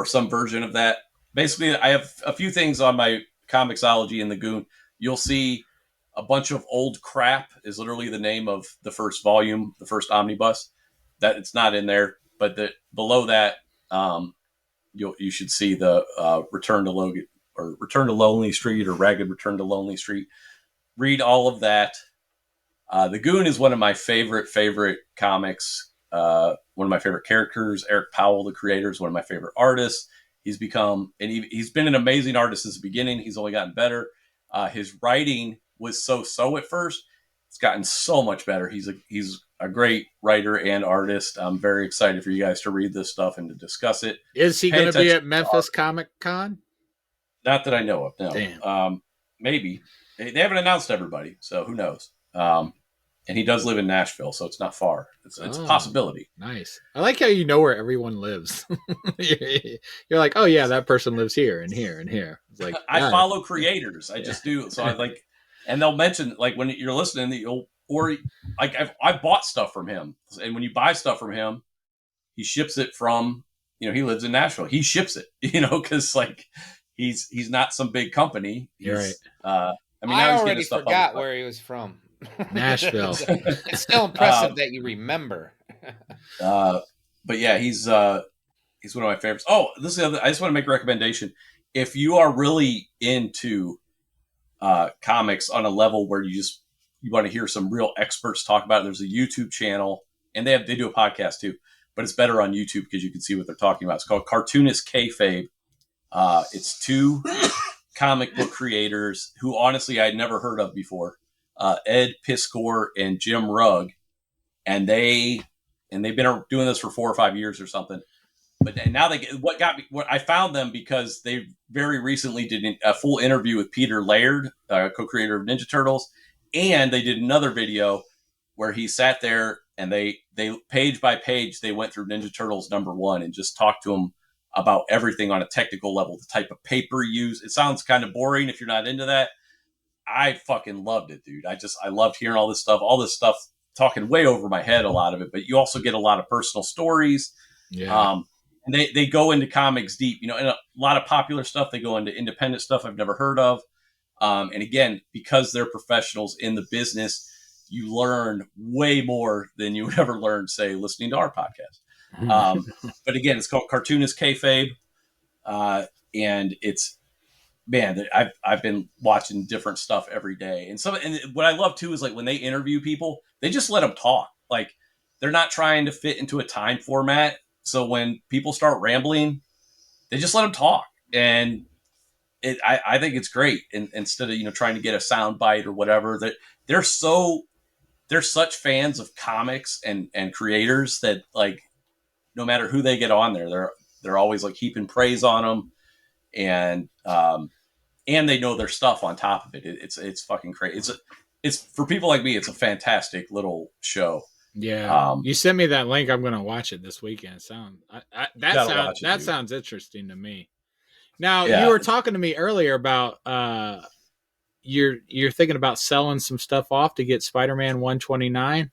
some version of that. Basically, I have a few things on my Comixology in The Goon. You'll see a bunch of old crap is literally the name of the first volume, the first omnibus. That it's not in there, but below that, you should see the Return to Lonely Street or Ragged Return to Lonely Street. Read all of that. The Goon is one of my favorite comics. One of my favorite characters. Eric Powell, the creator, is one of my favorite artists. He's become, and he's been an amazing artist since the beginning. He's only gotten better. His writing was so at first. It's gotten so much better. He's a great writer and artist. I'm very excited for you guys to read this stuff and to discuss it. Is he going to be at Memphis Comic Con? Not that I know of. No. Damn. Maybe they haven't announced everybody, so who knows? And he does live in Nashville, so it's not far. It's a possibility. Nice. I like how you know where everyone lives. You're like, oh yeah, that person lives here and here and here. It's like I follow creators. I just do. So I like, and they'll mention like when you're listening, I've bought stuff from him, and when you buy stuff from him, he ships it from. He lives in Nashville. He ships it. Because like he's not some big company. You're right. I already forgot where he was from. Nashville. It's still impressive that you remember. But yeah, he's one of my favorites. Oh, this is the other. I just want to make a recommendation. If you are really into comics on a level where you want to hear some real experts talk about it, there's a YouTube channel, and they do a podcast too. But it's better on YouTube because you can see what they're talking about. It's called Cartoonist Kayfabe. It's two comic book creators who honestly I'd never heard of before. Ed Piskor and Jim Rugg, and they've been doing this for 4 or 5 years or something. And now what I found them because they very recently did a full interview with Peter Laird, co-creator of Ninja Turtles, and they did another video where he sat there and they page by page they went through Ninja Turtles #1 and just talked to him about everything on a technical level, the type of paper used. It sounds kind of boring if you're not into that. I fucking loved it, dude. I loved hearing all this stuff, talking way over my head, a lot of it, but you also get a lot of personal stories. Yeah. And they go into comics deep, and a lot of popular stuff. They go into independent stuff I've never heard of. And again, because they're professionals in the business, you learn way more than you would ever learn, say, listening to our podcast. But again, it's called Cartoonist Kayfabe. And it's, man, I've been watching different stuff every day. And what I love too is like when they interview people, they just let them talk. Like they're not trying to fit into a time format. So when people start rambling, they just let them talk. And I think it's great. And instead of, trying to get a sound bite or whatever, that they're such fans of comics and creators that like, no matter who they get on there, they're always like heaping praise on them. And they know their stuff on top of it. It's fucking crazy. It's for people like me. It's a fantastic little show. Yeah, you sent me that link. I'm going to watch it this weekend. That sounds interesting to me. Now you were talking to me earlier about you're thinking about selling some stuff off to get Spider-Man 129.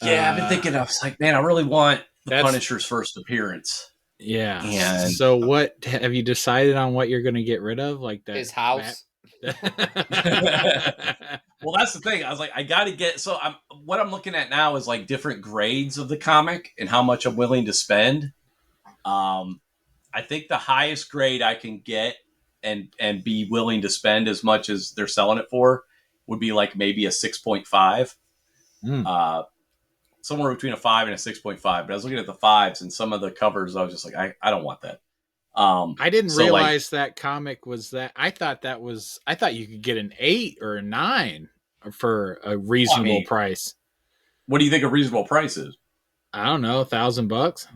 Yeah, I've been thinking. I was like, man, I really want the Punisher's first appearance. Yeah. And so what have you decided on what you're going to get rid of? Like that his house. Well, that's the thing. I was like, I got to get. So what I'm looking at now is like different grades of the comic and how much I'm willing to spend. I think the highest grade I can get and be willing to spend as much as they're selling it for would be like maybe a 6.5. Somewhere between a 5 and a 6.5. But I was looking at the 5s and some of the covers, I was just like, I don't want that. I didn't realize that comic was that. I thought you could get an 8 or a 9 for a reasonable price. What do you think a reasonable price is? I don't know, $1,000.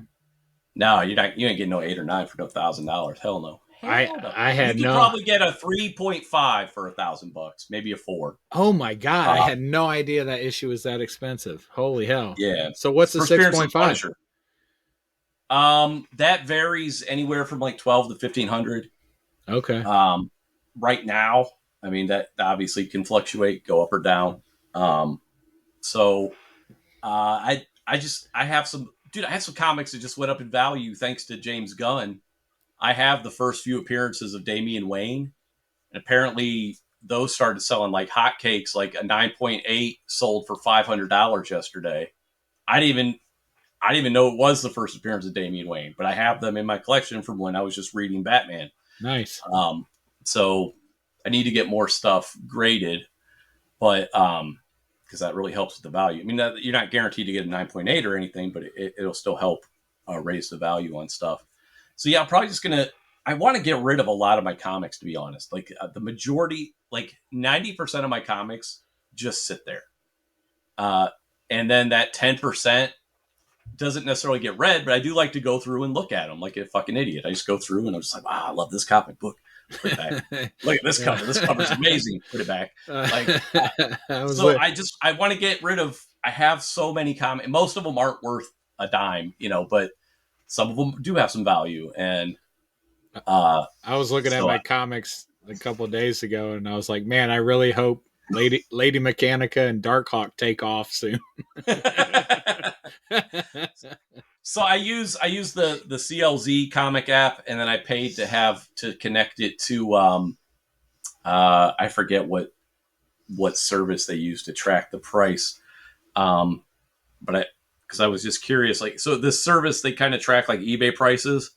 No, you ain't getting no 8 or 9 for no $1,000. Hell no. I had you could probably get a 3.5 for $1,000, maybe a 4. Oh my god! I had no idea that issue was that expensive. Holy hell! Yeah. So what's the 6.5? That varies anywhere from like 12 to 1,500. Okay. Right now, I mean that obviously can fluctuate, go up or down. So I have some comics that just went up in value thanks to James Gunn. I have the first few appearances of Damian Wayne, and apparently those started selling like hotcakes. Like a 9.8 sold for $500 yesterday. I didn't even know it was the first appearance of Damian Wayne, but I have them in my collection from when I was just reading Batman. Nice. So I need to get more stuff graded, but because that really helps with the value. I mean, you're not guaranteed to get a 9.8 or anything, but it'll still help raise the value on stuff. So yeah, I'm probably just I want to get rid of a lot of my comics, to be honest. Like the majority, like 90% of my comics just sit there. And then that 10% doesn't necessarily get read, but I do like to go through and look at them like a fucking idiot. I just go through and I'm just like, wow, I love this comic book. Put it back. Look at this cover. This cover's amazing. Put it back. I want to get rid of, I have so many comics. Most of them aren't worth a dime, but some of them do have some value. And I was looking at my comics a couple of days ago and I was like, man, I really hope Lady Mechanica and Darkhawk take off soon. So I use the CLZ comic app, and then I paid to connect it to I forget what service they use to track the price. But because I was just curious, like, so this service, they kind of track like eBay prices.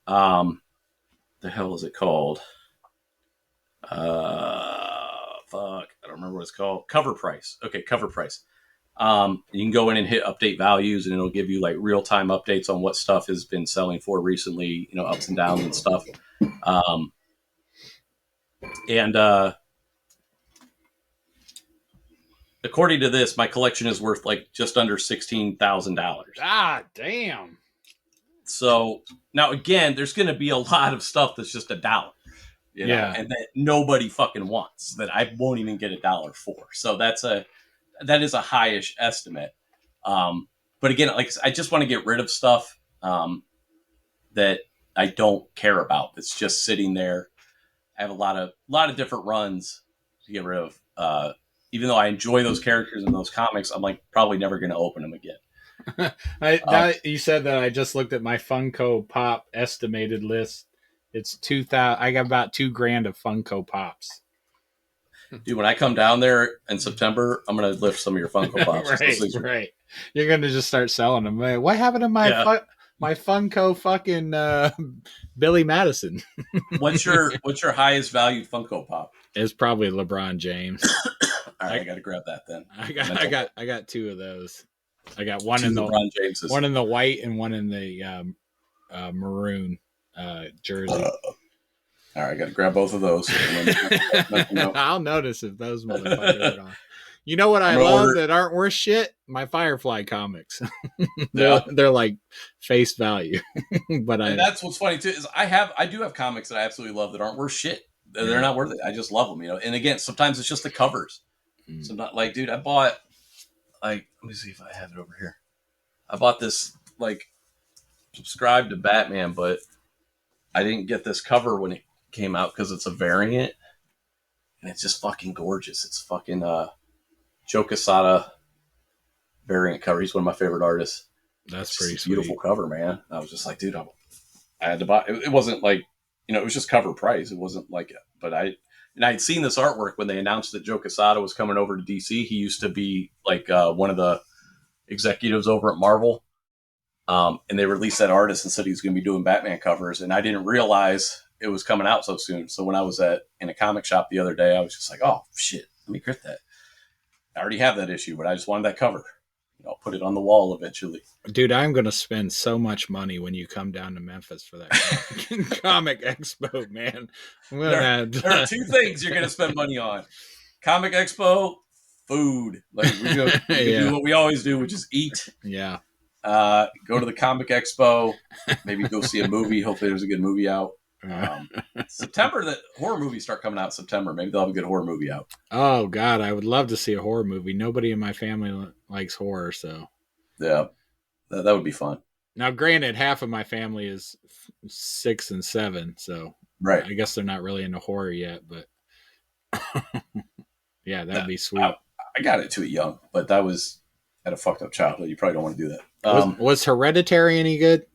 The hell is it called? Fuck, I don't remember what it's called. Cover Price. Okay, Cover Price. You can go in and hit update values, and it'll give you like real time updates on what stuff has been selling for recently, ups and downs and stuff. According to this, my collection is worth like just under $16,000. Ah, damn. So now again, there's going to be a lot of stuff that's just $1. And that nobody fucking wants, that I won't even get $1 for. So that is a highish estimate. But again, like I just want to get rid of stuff that I don't care about. That's just sitting there. I have a lot of different runs to get rid of. Even though I enjoy those characters in those comics, I'm like probably never going to open them again. You said that, I just looked at my Funko Pop estimated list. It's 2,000. I got about $2,000 of Funko Pops. Dude, when I come down there in September, I'm going to lift some of your Funko Pops. Right. You're going to just start selling them. Man, what happened to my my Funko fucking Billy Madison? What's your highest valued Funko Pop? It's probably LeBron James. All right, I got to grab that then. I got 2 of those. I got one in the white and one in the maroon jersey. All right, I got to grab both of those. I'll notice if those motherfuckers are on. You know what I love that aren't worth shit? My Firefly comics. They're like face value. And that's what's funny too, is I do have comics that I absolutely love that aren't worth shit. They're not worth it. I just love them, And again, sometimes it's just the covers. So not like, dude, I bought let me see if I have it over here. I bought this subscribe to Batman, but I didn't get this cover when it came out because it's a variant, and it's just fucking gorgeous. It's fucking Joe Quesada variant cover. He's one of my favorite artists. That's pretty sweet. Beautiful cover, man. I was just like, dude, I had to buy. It wasn't like, it was just cover price. It wasn't like, but I'd seen this artwork when they announced that Joe Quesada was coming over to DC. He used to be like one of the executives over at Marvel. And they released that artist and said he was going to be doing Batman covers, and I didn't realize it was coming out so soon. So when I was in a comic shop the other day, I was just like, oh shit, let me get that. I already have that issue, but I just wanted that cover. I'll put it on the wall eventually. Dude, I'm going to spend so much money when you come down to Memphis for that comic expo, man. There are two things you're going to spend money on. Comic expo, food. Like we do what we always do, which is eat. Yeah. Go to the comic expo, maybe go see a movie. Hopefully there's a good movie out. September, the horror movies start coming out in September. Maybe they'll have a good horror movie out. Oh God, I would love to see a horror movie. Nobody in my family likes horror, so yeah, that would be fun. Now, granted, half of my family is 6 and 7, so right. I guess they're not really into horror yet, but yeah, that'd be sweet. I got into it young, but that was at a fucked up childhood. You probably don't want to do that. Was Hereditary any good?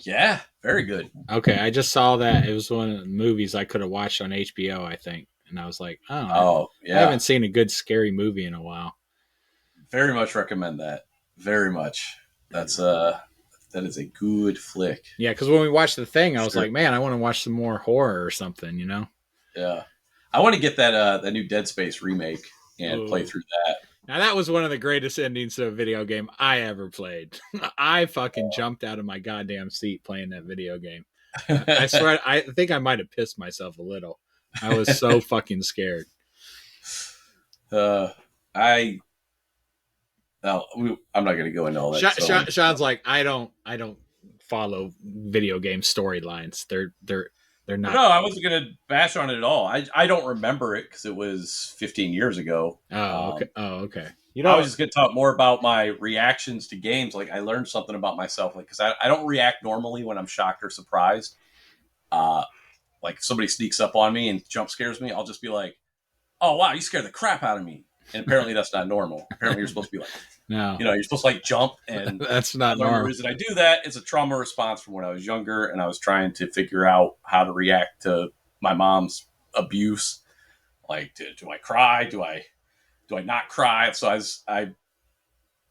Yeah, very good. Okay, I just saw that. It was one of the movies I could have watched on HBO, I think. And I was like, oh yeah. I haven't seen a good scary movie in a while. Very much recommend that. Very much. That is a good flick. Yeah, because when we watched The Thing, I was like, man, I want to watch some more horror or something, you know? Yeah. I want to get that new Dead Space remake and play through that. Now, that was one of the greatest endings to a video game I ever played. I fucking jumped out of my goddamn seat playing that video game. I swear, I think I might have pissed myself a little. I was so fucking scared. I'm not going to go into all that. Sean's like, I don't follow video game storylines. They're not. No, I wasn't going to bash on it at all. I don't remember it because it was 15 years ago. Oh, okay. Okay. I was just going to talk more about my reactions to games. Like I learned something about myself, like because I don't react normally when I'm shocked or surprised. Like if somebody sneaks up on me and jump scares me, I'll just be like, "Oh wow, you scared the crap out of me!" And apparently that's not normal. Apparently you're supposed to be like, no, you're supposed to like jump, and that's not normal. The reason I do that is a trauma response from when I was younger, and I was trying to figure out how to react to my mom's abuse. Like, do I cry? Do I not cry? So I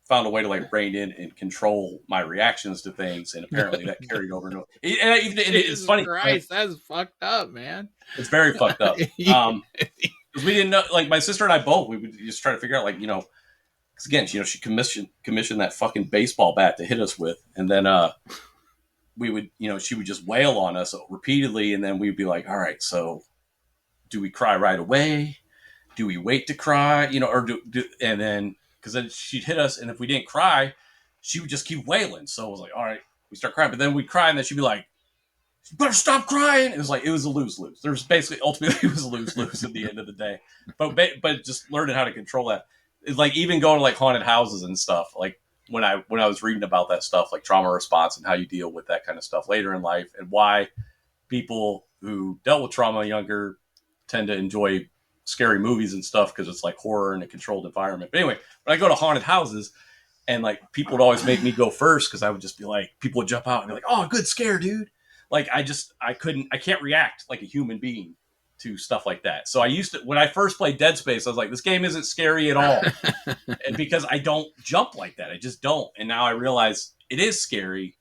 found a way to like rein in and control my reactions to things, and apparently that carried over. It's funny. Christ, that's fucked up, man. It's very fucked up. Because we didn't know. Like my sister and I both, we would just try to figure out, like because again, she commissioned that fucking baseball bat to hit us with, and then we would, she would just wail on us repeatedly, and then we'd be like, all right, so do we cry right away? Do we wait to cry? Or do and then. Because then she'd hit us, and if we didn't cry, she would just keep wailing. So I was like, all right, we start crying. But then we'd cry, and then she'd be like, you better stop crying. It was a lose-lose. There was ultimately, it was a lose-lose at the end of the day. But just learning how to control that. It's like even going to like haunted houses and stuff. Like when I was reading about that stuff, like trauma response and how you deal with that kind of stuff later in life, and why people who dealt with trauma younger tend to enjoy scary movies and stuff because it's like horror in a controlled environment. But anyway, when I go to haunted houses and like people would always make me go first because I would just be like, people would jump out and be like, oh, good scare, dude. Like I can't react like a human being to stuff like that. So when I first played Dead Space, I was like, this game isn't scary at all. And because I don't jump like that, I just don't. And now I realize it is scary.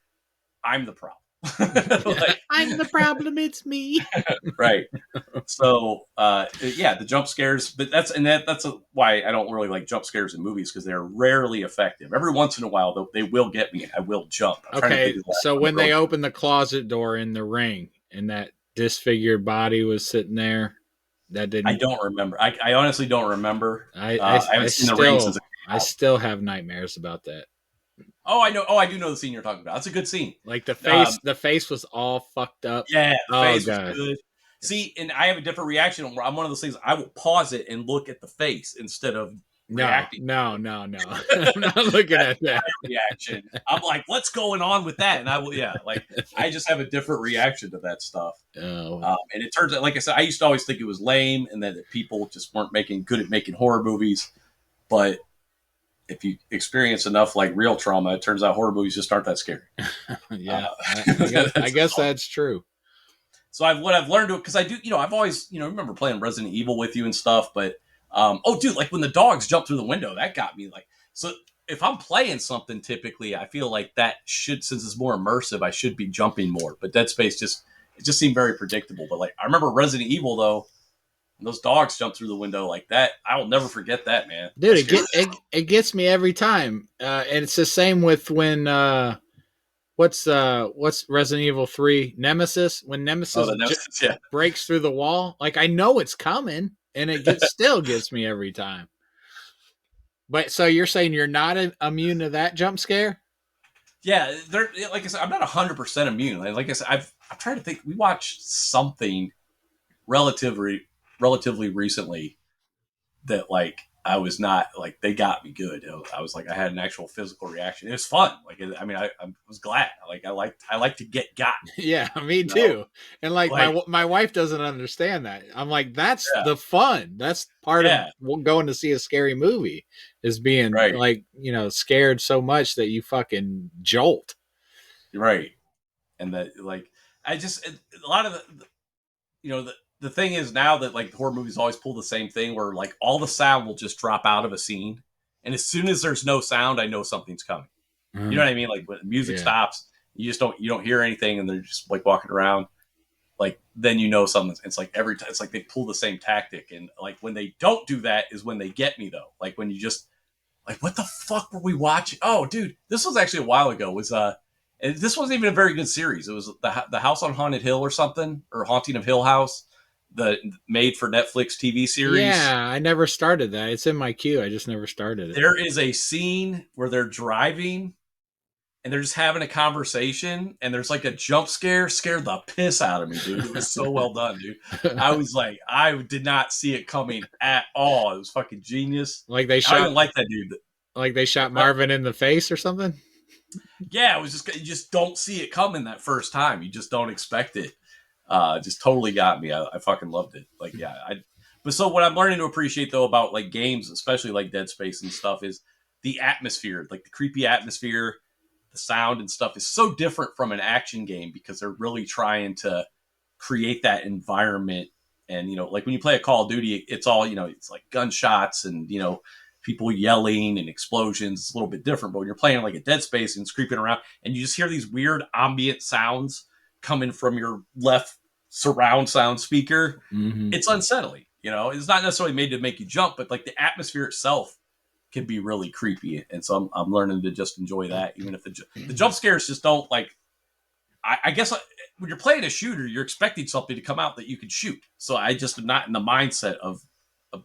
I'm the problem. Like, I'm the problem. It's me. Right. So, the jump scares, but that's why I don't really like jump scares in movies because they're rarely effective. Every once in a while, though, they will get me. I will jump. Okay. So when they opened the closet door in The Ring and that disfigured body was sitting there, that didn't. I don't remember. I honestly don't remember. I haven't seen The Ring since I still have nightmares about that. Oh, I know. Oh, I do know the scene you're talking about. That's a good scene. Like the face was all fucked up. Yeah, the face was good. See, and I have a different reaction. Where I'm one of those things. I will pause it and look at the face instead of reacting. No. I'm not looking at that reaction. I'm like, what's going on with that? And I will, I just have a different reaction to that stuff. Oh. And it turns out, like I said, I used to always think it was lame and that people just weren't good at making horror movies, but if you experience enough like real trauma, it turns out horror movies just aren't that scary. Yeah, I guess that's true. So what I've learned to, because I do, I've always, remember playing Resident Evil with you and stuff, but, dude, like when the dogs jumped through the window, that got me like, so if I'm playing something, typically I feel like that should, since it's more immersive, I should be jumping more. But Dead Space it just seemed very predictable. But like I remember Resident Evil though, when those dogs jump through the window like that. I will never forget that, man. Dude, it gets me every time. And it's the same with when what's Resident Evil 3 Nemesis, when Nemesis, yeah, breaks through the wall. Like I know it's coming, and it still gets me every time. But so you're saying you're not immune to that jump scare? Yeah, they're like I said, I'm not 100% immune. Like I said, I'm trying to think. We watched something relatively recently that like I was not like they got me good. I was like I had an actual physical reaction. It was fun. Like I mean, I was glad. Like I like to get got. Yeah, me too. Know? And like my wife doesn't understand that. I'm like, that's the fun. That's part of going to see a scary movie is being like, you know, scared so much that you fucking jolt. Right. And that like I just a lot of the thing is now that like horror movies always pull the same thing where like all the sound will just drop out of a scene, and as soon as there's no sound, I know something's coming. You know what I mean? Like when music stops, you don't hear anything, and they're just like walking around. Like then you know something. It's like every time it's like they pull the same tactic, and like when they don't do that is when they get me though. Like when you just like what the fuck were we watching? Oh, dude, this was actually a while ago. And this wasn't even a very good series. It was the House on Haunted Hill or something, or Haunting of Hill House. The made for Netflix TV series. Yeah, I never started that. It's in my queue. I just never started it. There is a scene where they're driving and they're just having a conversation, and there's like a jump scare, scared the piss out of me, dude. It was so well done, dude. I was like, I did not see it coming at all. It was fucking genius. Like they shot, I didn't like that dude. Like they shot Marvin in the face or something. Yeah, it was just you just don't see it coming that first time. You just don't expect it. Just totally got me. I fucking loved it. Like, yeah. But so what I'm learning to appreciate though about like games, especially like Dead Space and stuff, is the atmosphere, like the creepy atmosphere, the sound and stuff is so different from an action game because they're really trying to create that environment. And, like when you play a Call of Duty, it's all, it's like gunshots and, people yelling and explosions. It's a little bit different. But when you're playing like a Dead Space and it's creeping around and you just hear these weird ambient sounds coming from your left surround sound speaker, it's unsettling. It's not necessarily made to make you jump, but like the atmosphere itself can be really creepy. And so I'm learning to just enjoy that, even if the jump scares just don't like. I guess when you're playing a shooter, you're expecting something to come out that you can shoot. So I just am not in the mindset of.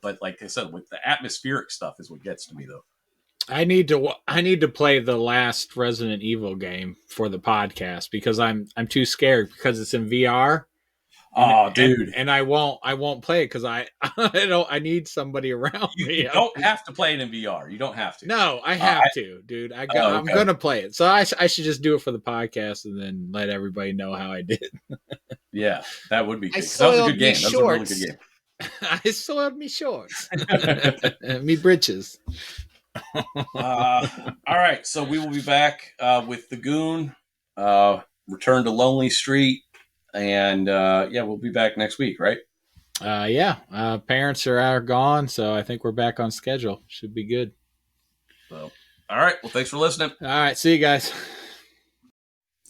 But like I said, with the atmospheric stuff is what gets to me though. I need to play the last Resident Evil game for the podcast because I'm too scared because it's in VR. Dude, and I won't play it because I need somebody around me. You don't have to play it in VR. You don't have to. No, I have to, dude. I'm gonna play it. So I should just do it for the podcast and then let everybody know how I did. Yeah, that would be good. That was a good game. That was a really good game. I soiled me shorts. Me britches. All right, so we will be back with the Goon, Return to Lonely Street, and we'll be back next week, right? Parents are gone, so I think we're back on schedule. Should be good. So, all right. Well, thanks for listening. All right, see you guys.